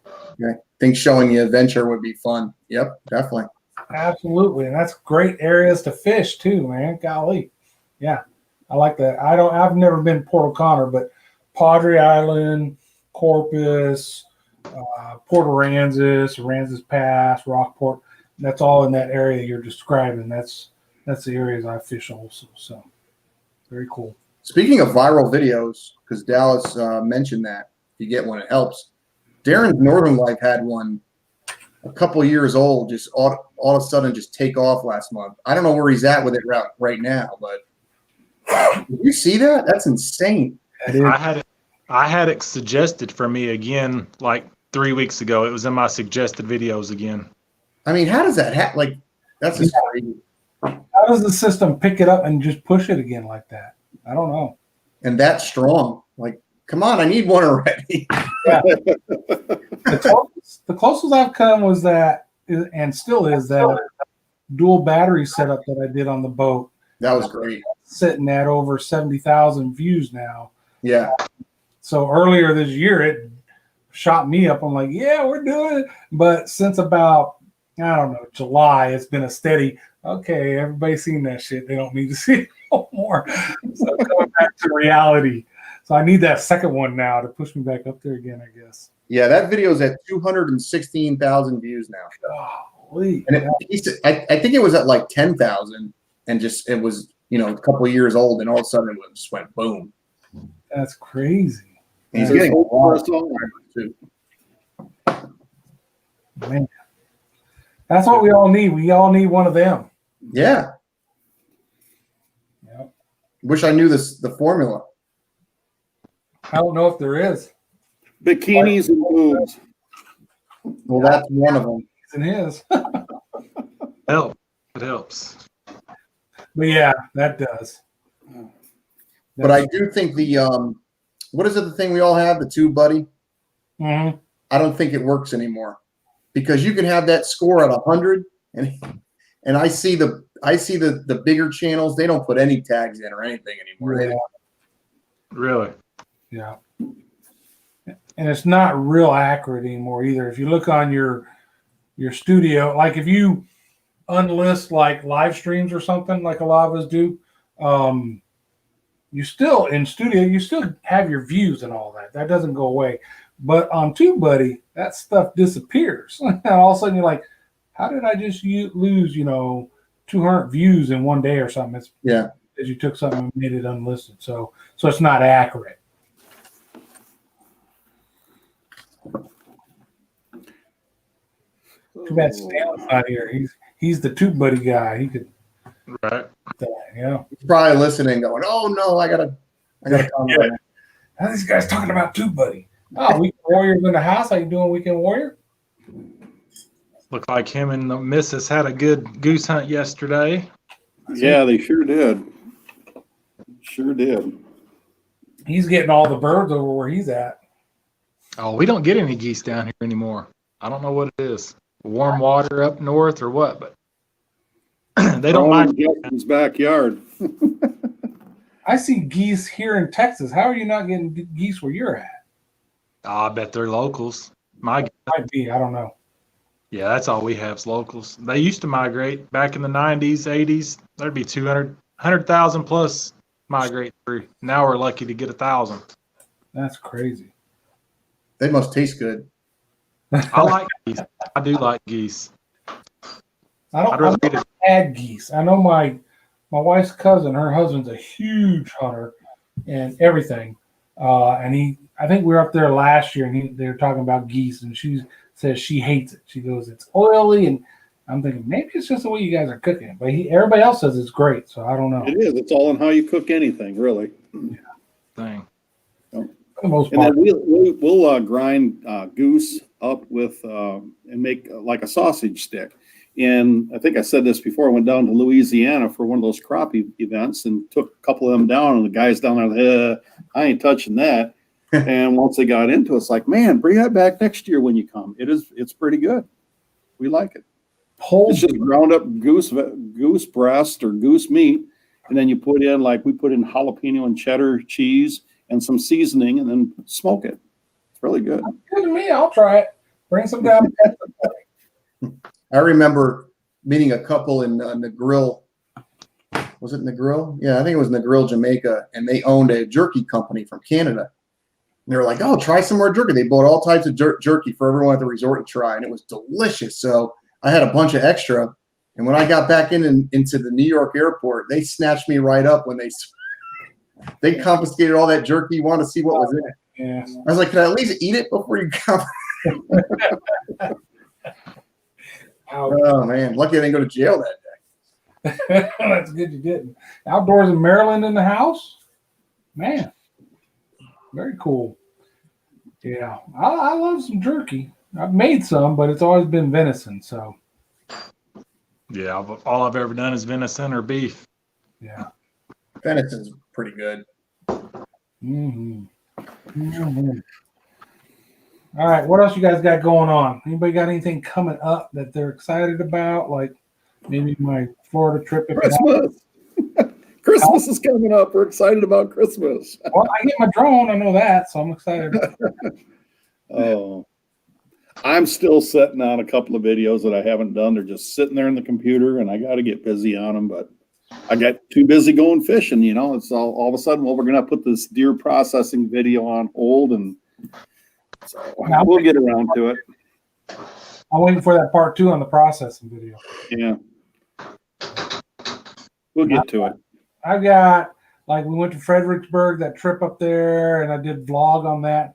Okay. I think showing you adventure would be fun. Yep, definitely. Absolutely, and that's great areas to fish too, man. Golly, yeah, I like that. I've never been to Port O'Connor, but Padre Island, Corpus, Port Aransas, Aransas Pass, Rockport. That's all in that area you're describing. That's the areas I fish also. So very cool. Speaking of viral videos, because Dallas mentioned that if you get one, it helps. Darren's Northern Life had one a couple years old, just all of a sudden just take off last month. I don't know where he's at with it right now, but did you see that? That's insane. I had it suggested for me again like 3 weeks ago. It was in my suggested videos again. I mean, how does that happen? Like, that's just crazy. How does the system pick it up and just push it again like that? I don't know. And that's strong. Like, come on, I need one already. Yeah. The closest I've come was that, and still is that dual battery setup that I did on the boat. That was great. Sitting at over 70,000 views now. Yeah. So earlier this year, it shot me up. I'm like, yeah, we're doing it. But since about, I don't know, July, it's been a steady, okay, everybody's seen that shit. They don't need to see it no more. So coming back to reality. So I need that second one now to push me back up there again, I guess. Yeah, that video is at 216,000 views now. Golly. And I think it was at like 10,000, and just it was a couple of years old, and all of a sudden it just went boom. That's crazy. And he's There's getting a hope lot for of us all. subscribers, too. Man. That's what we all need. We all need one of them. Yeah. Yep. Wish I knew the formula. I don't know if there is. Bikinis and boobs. Well, that's one of them. It's in his. It helps. But yeah, that does. But I do think what is it, the thing we all have, the Tube Buddy? Mm-hmm. I don't think it works anymore, because you can have that score at 100, and I see the bigger channels, they don't put any tags in or anything anymore. Yeah. Really? Yeah. And it's not real accurate anymore either. If you look on your studio, like if you unlist like live streams or something like a lot of us do, you still in studio, you still have your views and all that. That doesn't go away. But on TubeBuddy, that stuff disappears. And all of a sudden you're like, how did I just lose, 200 views in one day or something? It's because you took something and made it unlisted. So it's not accurate. Too bad Stanley's not here. He's the TubeBuddy guy. He could, Right. yeah. He's probably listening, going, "Oh no, I gotta comment." Yeah. How these guys talking about TubeBuddy? Oh, Weekend Warriors in the house. How you doing, Weekend Warrior? Looked like him and the missus had a good goose hunt yesterday. Yeah, they sure did. Sure did. He's getting all the birds over where he's at. Oh, we don't get any geese down here anymore. I don't know what it is. Warm water up north or what, but they don't Like like Justin's backyard. I see geese here in Texas. How are you not getting geese where you're at? Oh, I bet they're locals. Might be. I don't know. Yeah, that's all we have is locals. They used to migrate back in the 90s, 80s. There'd be 100,000 plus migrate through. Now we're lucky to get 1,000. That's crazy. They must taste good. I like geese. I do like geese. I don't add geese. I know my wife's cousin, her husband's a huge hunter and everything. And I think we were up there last year and they were talking about geese, and she says she hates it. She goes, it's oily, and I'm thinking maybe it's just the way you guys are cooking it. But everybody else says it's great, so I don't know. It is. It's all in how you cook anything, really. Thing. For the most And part. then we'll grind goose up with and make like a sausage stick. And I think I said this before. I went down to Louisiana for one of those crappie events and took a couple of them down. And the guys down there, I ain't touching that. And once they got into it, it's like, man, bring that back next year when you come. It's pretty good. We like it. It's just ground up goose breast or goose meat, and then you put in, like we put in jalapeno and cheddar cheese and some seasoning, and then smoke it. It's really good. Good to me. I'll try it. Bring some down. I remember meeting a couple in Negril. Was it Negril? Yeah, I think it was Negril, Jamaica, and they owned a jerky company from Canada. And they were like, "Oh, try some more jerky." They bought all types of jerky for everyone at the resort to try, and it was delicious. So I had a bunch of extra, and when I got back into the New York airport, they snatched me right up when they confiscated all that jerky. You want to see what was in it? Yeah. I was like, "Can I at least eat it before you come?" Oh man, lucky I didn't go to jail that day. That's good you didn't. Outdoors in Maryland in the house? Man, very cool. Yeah, I love some jerky. I've made some, but it's always been venison. So Yeah, all I've ever done is venison or beef. yeah. Venison's pretty good. Mm-hmm. Mm-hmm. All right, what else you guys got going on? Anybody got anything coming up that they're excited about? Like maybe my Florida trip. Christmas. Christmas is coming up. We're excited about Christmas. Well, I get my drone. I know that, so I'm excited. Oh, I'm still sitting on a couple of videos that I haven't done. They're just sitting there in the computer, and I got to get busy on them. But I got too busy going fishing, you know. It's all of a sudden, well, we're gonna put this deer processing video on hold, and so we'll get around to it. I'm waiting for that part 2 on the processing video. Yeah, we'll get to it. I've got, like, we went to Fredericksburg, that trip up there, and I did vlog on that.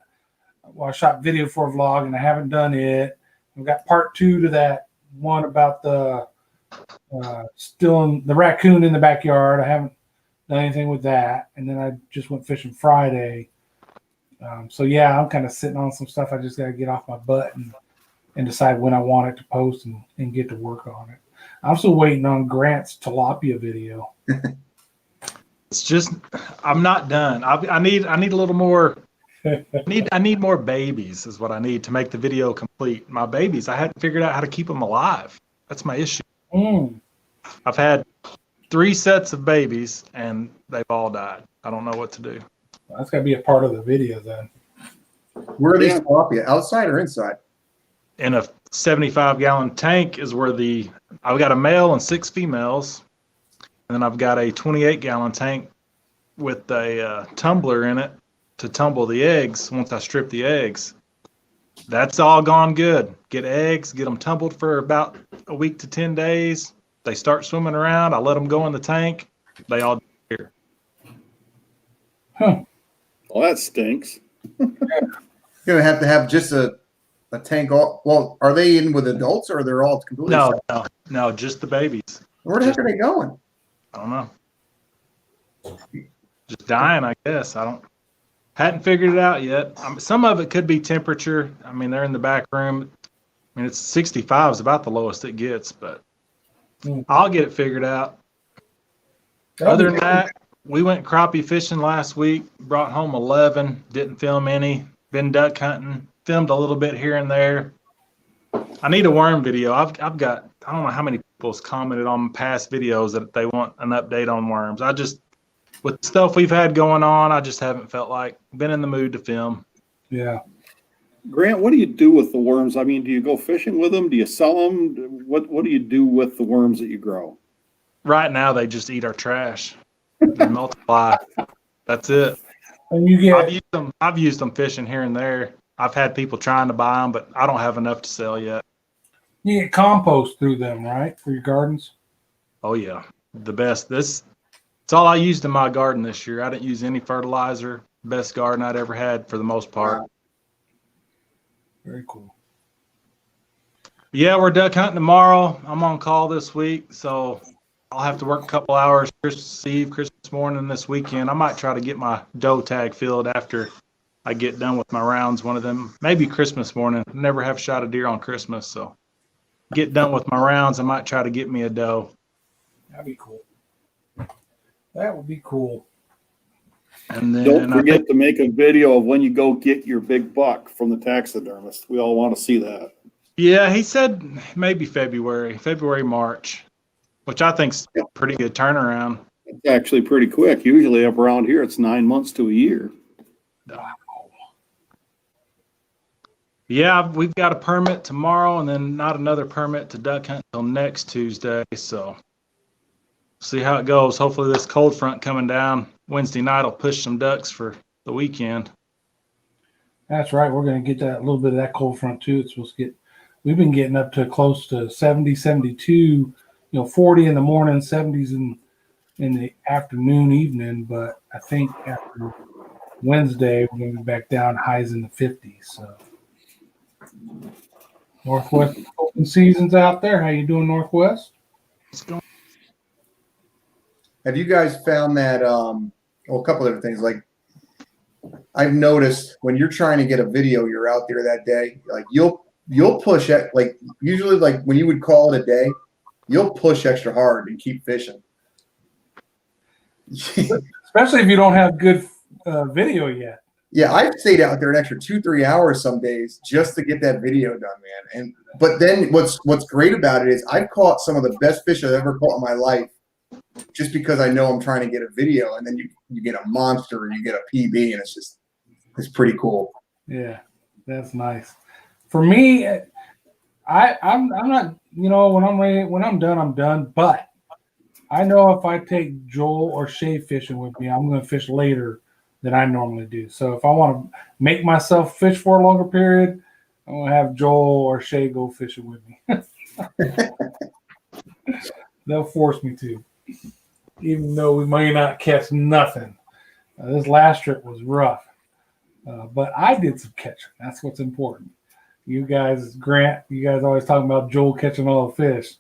Well, I shot video for a vlog, and I haven't done it. I've got part 2 to that one about the the raccoon in the backyard. I haven't done anything with that. And then I just went fishing Friday. So yeah, I'm kind of sitting on some stuff. I just got to get off my butt and decide when I want it to post and get to work on it. I'm still waiting on Grant's tilapia video. It's just, I'm not done. I need a little more. I need more babies is what I need to make the video complete. My babies, I hadn't figured out how to keep them alive. That's my issue. I've had 3 sets of babies and they've all died. I don't know what to do. Well, that's got to be a part of the video then. Where are these tilapia? Outside or inside? In a 75-gallon tank is where I've got a male and 6 females. And then I've got a 28-gallon tank with a tumbler in it to tumble the eggs once I strip the eggs. That's all gone good. Get eggs, get them tumbled for about a week to 10 days. They start swimming around. I let them go in the tank. They all disappear. Huh. Well, that stinks. You're gonna have to have just a tank. Well, are they in with adults or they're all completely? No, just the babies. Where the heck are they going? I don't know. Just dying, I guess. Hadn't figured it out yet. Some of it could be temperature. I mean, they're in the back room. I mean, it's 65 is about the lowest it gets, but I'll get it figured out. Other than that, we went crappie fishing last week, brought home 11, didn't film any, been duck hunting, filmed a little bit here and there. I need a worm video. I've got, I don't know how many people's commented on past videos that they want an update on worms. With stuff we've had going on, I just haven't felt like been in the mood to film. Yeah. Grant, what do you do with the worms? I mean, do you go fishing with them? Do you sell them? What do you do with the worms that you grow? Right now, they just eat our trash. They multiply. That's it. And you get I've used them fishing here and there. I've had people trying to buy them, but I don't have enough to sell yet. you get compost through them, right, for your gardens? Oh yeah, the best. It's all I used in my garden this year. I didn't use any fertilizer. Best garden I'd ever had for the most part. Very cool. Yeah, we're duck hunting tomorrow. I'm on call this week, so I'll have to work a couple hours Christmas Eve, Christmas morning this weekend. I might try to get my doe tag filled after I get done with my rounds. One of them, maybe Christmas morning. Never have shot a deer on Christmas, so get done with my rounds. I might try to get me a doe. That'd be cool. That would be cool. And then Don't forget to make a video of when you go get your big buck from the taxidermist. We all want to see that. Yeah, he said maybe February, March, which I think's a pretty good turnaround. It's actually pretty quick. Usually up around here, it's 9 months to a year. Yeah, we've got a permit tomorrow and then not another permit to duck hunt until next Tuesday. So see how it goes. Hopefully this cold front coming down Wednesday night will push some ducks for the weekend. That's right. We're going to get that a little bit of that cold front too. It's supposed to get, we've been getting up to close to 70, 72, 40 in the morning, 70s in the afternoon, evening. But I think after Wednesday, we're going to be back down highs in the 50s. So Northwest open season's out there. How you doing, Northwest? Have you guys found that, a couple other things, like I've noticed when you're trying to get a video, you're out there that day, like you'll push it, like usually like when you would call it a day, you'll push extra hard and keep fishing. Especially if you don't have good video yet. Yeah, I've stayed out there an extra 2-3 hours some days just to get that video done, man. But then what's great about it is I've caught some of the best fish I've ever caught in my life just because I know I'm trying to get a video, and then you get a monster or you get a PB, and it's pretty cool. Yeah, that's nice. For me, I'm not, when I'm ready, when I'm done, I'm done. But I know if I take Joel or Shay fishing with me, I'm going to fish later than I normally do. So if I want to make myself fish for a longer period, I'm going to have Joel or Shay go fishing with me. They'll force me to, even though we may not catch nothing. This last trip was rough, but I did some catching. That's what's important. You guys, Grant, you guys always talking about Joel catching all the fish.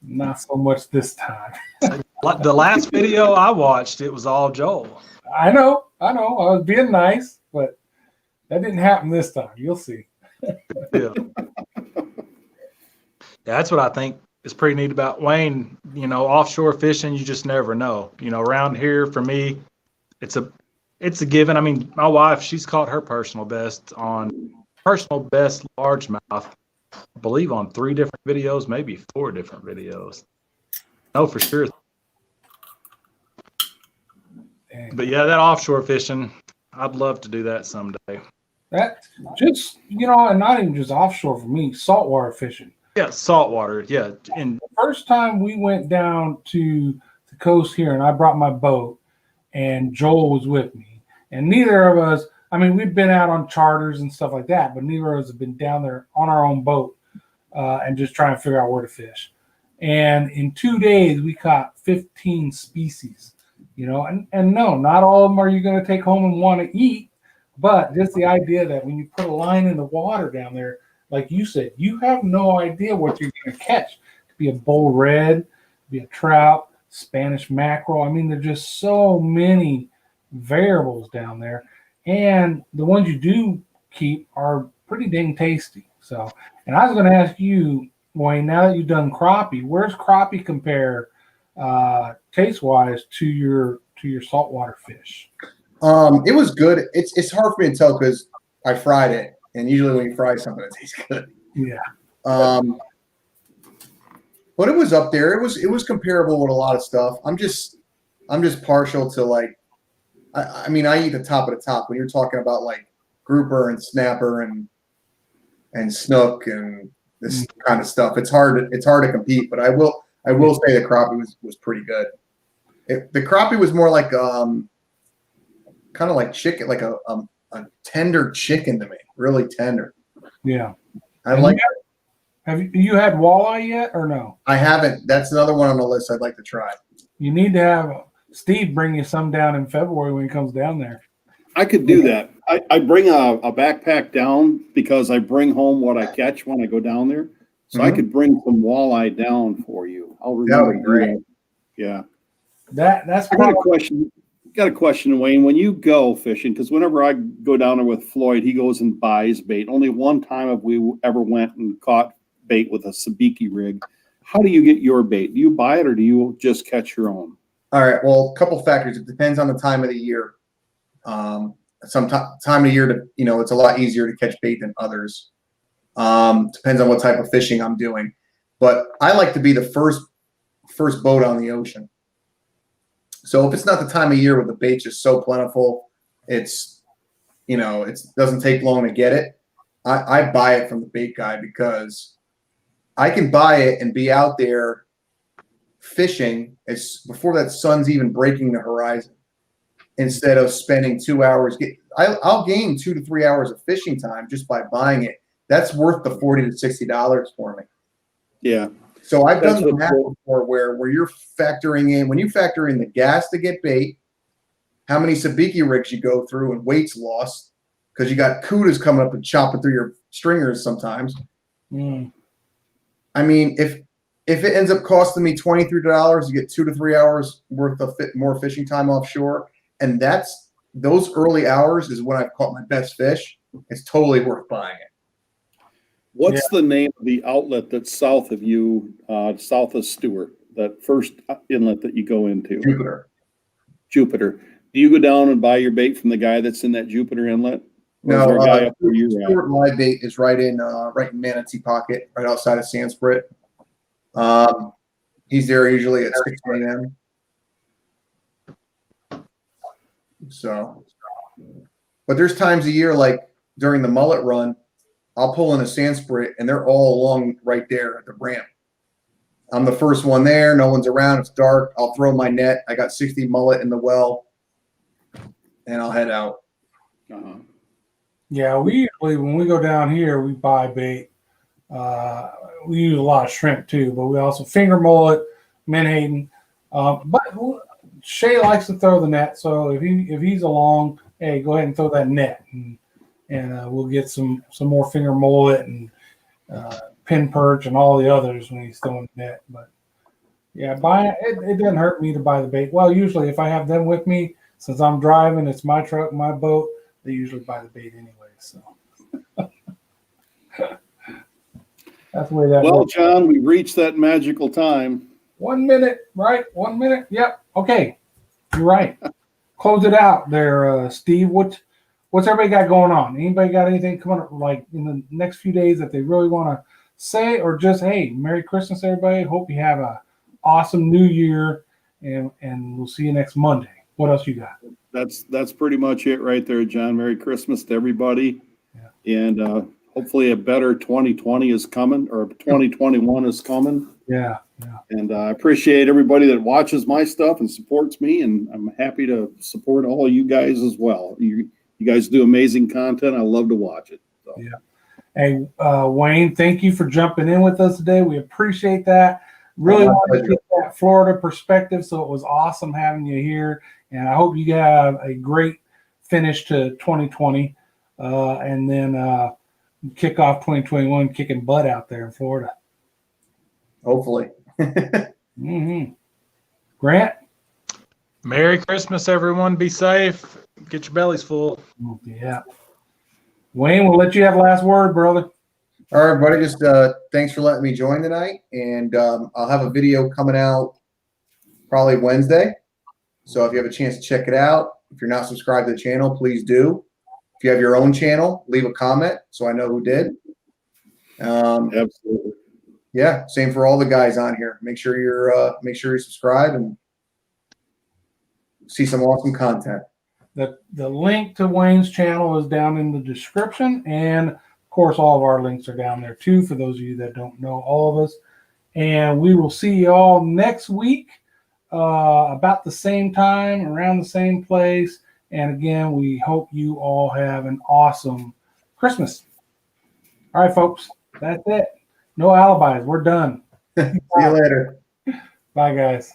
Not so much this time. The last video I watched, it was all Joel. I know. I was being nice, but that didn't happen this time. You'll see. Yeah. That's what I think is pretty neat about Wayne. You know, offshore fishing, you just never know. You know, around here for me, it's a given. I mean, my wife, she's caught her personal best largemouth, I believe on 3 different videos, maybe 4 different videos. No, for sure. Dang. But yeah, that offshore fishing, I'd love to do that someday. That just, and not even just offshore for me, saltwater fishing. Yeah, saltwater. Yeah. And The first time we went down to the coast here and I brought my boat and Joel was with me, and neither of us, I mean, we've been out on charters and stuff like that, but neither of us have been down there on our own boat and just trying to figure out where to fish. And in 2 days, we caught 15 species, and no, not all of them are you going to take home and want to eat, but just the idea that when you put a line in the water down there, like you said, you have no idea what you're going to catch. It could be a bull red, it could be a trout, Spanish mackerel. I mean, there's just so many variables down there. And the ones you do keep are pretty dang tasty. So, and I was going to ask you, Wayne, now that you've done crappie, where's crappie compare taste-wise to your saltwater fish? It was good. It's hard for me to tell because I fried it, and usually when you fry something, it tastes good. Yeah. But it was up there. It was comparable with a lot of stuff. I'm just partial to like. I mean, I eat the top of the top when you're talking about like grouper and snapper and snook and this kind of stuff. It's hard to compete, but I will say the crappie was pretty good. The crappie was more like kind of like chicken, like a tender chicken to me, really tender. Yeah. I like. Have you had walleye yet or no? I haven't. That's another one on the list I'd like to try. You need to have Steve bring you some down in February when he comes down there. I could do that. I bring a backpack down because I bring home what I catch when I go down there. So I could bring some walleye down for you. I'll remember. That would be great. Yeah. That's I got a question. Got a question, Wayne. When you go fishing, because whenever I go down there with Floyd, he goes and buys bait. Only one time have we ever went and caught bait with a sabiki rig. How do you get your bait? Do you buy it or do you just catch your own? All right. Well, a couple factors. It depends on the time of the year. Some time of year it's a lot easier to catch bait than others. Depends on what type of fishing I'm doing. But I like to be the first boat on the ocean. So if it's not the time of year where the bait's just so plentiful, it doesn't take long to get it. I buy it from the bait guy because I can buy it and be out there fishing before that sun's even breaking the horizon, instead of spending 2 hours. I'll gain 2 to 3 hours of fishing time just by buying it. That's worth the $40 to $60 for me. Yeah. So I've done the math before where you're factoring in, when you factor in the gas to get bait, how many sabiki rigs you go through and weight's lost because you got cudas coming up and chopping through your stringers sometimes. I mean, if it ends up costing me $23 to get 2 to 3 hours worth of more fishing time offshore, and those early hours is when I've caught my best fish, it's totally worth buying it. What's the name of the outlet that's south of you, south of Stewart, that first inlet that you go into? Jupiter. Do you go down and buy your bait from the guy that's in that Jupiter inlet? No, Stewart live bait is right in Manatee Pocket, right outside of Sanskrit. He's there usually at 6 a.m. So, but there's times a year like during the mullet run, I'll pull in a Sanskrit and they're all along right there at the ramp. I'm the first one there. No one's around. It's dark. I'll throw my net. I got 60 mullet in the well, and I'll head out. Uh-huh. Yeah, we usually, when we go down here, we buy bait. We use a lot of shrimp too, but we also finger mullet, menhaden. But Shay likes to throw the net, so if he's along, hey, go ahead and throw that net, and we'll get some more finger mullet and pin perch and all the others when he's throwing the net. But yeah, it doesn't hurt me to buy the bait. Well, usually if I have them with me, since I'm driving, it's my truck, my boat. They usually buy the bait anyway. So that's the way that Well, works. John, we reached that magical time. 1 minute, right? 1 minute. Yep. Okay. You're right. Close it out there, Steve. What's everybody got going on? Anybody got anything coming up like in the next few days that they really want to say, or just, hey, Merry Christmas, everybody. Hope you have a awesome New Year, and we'll see you next Monday. What else you got? That's pretty much it right there, John. Merry Christmas to everybody. Yeah. And hopefully a better 2020 is coming, or 2021 is coming. Yeah. Yeah. And I appreciate everybody that watches my stuff and supports me, and I'm happy to support all you guys as well. You guys do amazing content. I love to watch it. So. Yeah. Hey, Wayne, thank you for jumping in with us today. We appreciate that. Really wanted to get that Florida perspective, so it was awesome having you here. And I hope you have a great finish to 2020, and then kick off 2021 kicking butt out there in Florida. Hopefully. Mm-hmm. Grant? Merry Christmas, everyone. Be safe. Get your bellies full. Yeah. Wayne, we'll let you have the last word, brother. All right, everybody. Just thanks for letting me join tonight. And I'll have a video coming out probably Wednesday. So if you have a chance to check it out, if you're not subscribed to the channel, please do. If you have your own channel, leave a comment so I know who did. Absolutely. Yeah, same for all the guys on here. Make sure you subscribe and see some awesome content. The link to Wayne's channel is down in the description, and of course all of our links are down there too for those of you that don't know all of us. And we will see you all next week about the same time, around the same place. And again, we hope you all have an awesome Christmas. All right, folks, that's it. No alibis. We're done. See you later. Bye, guys.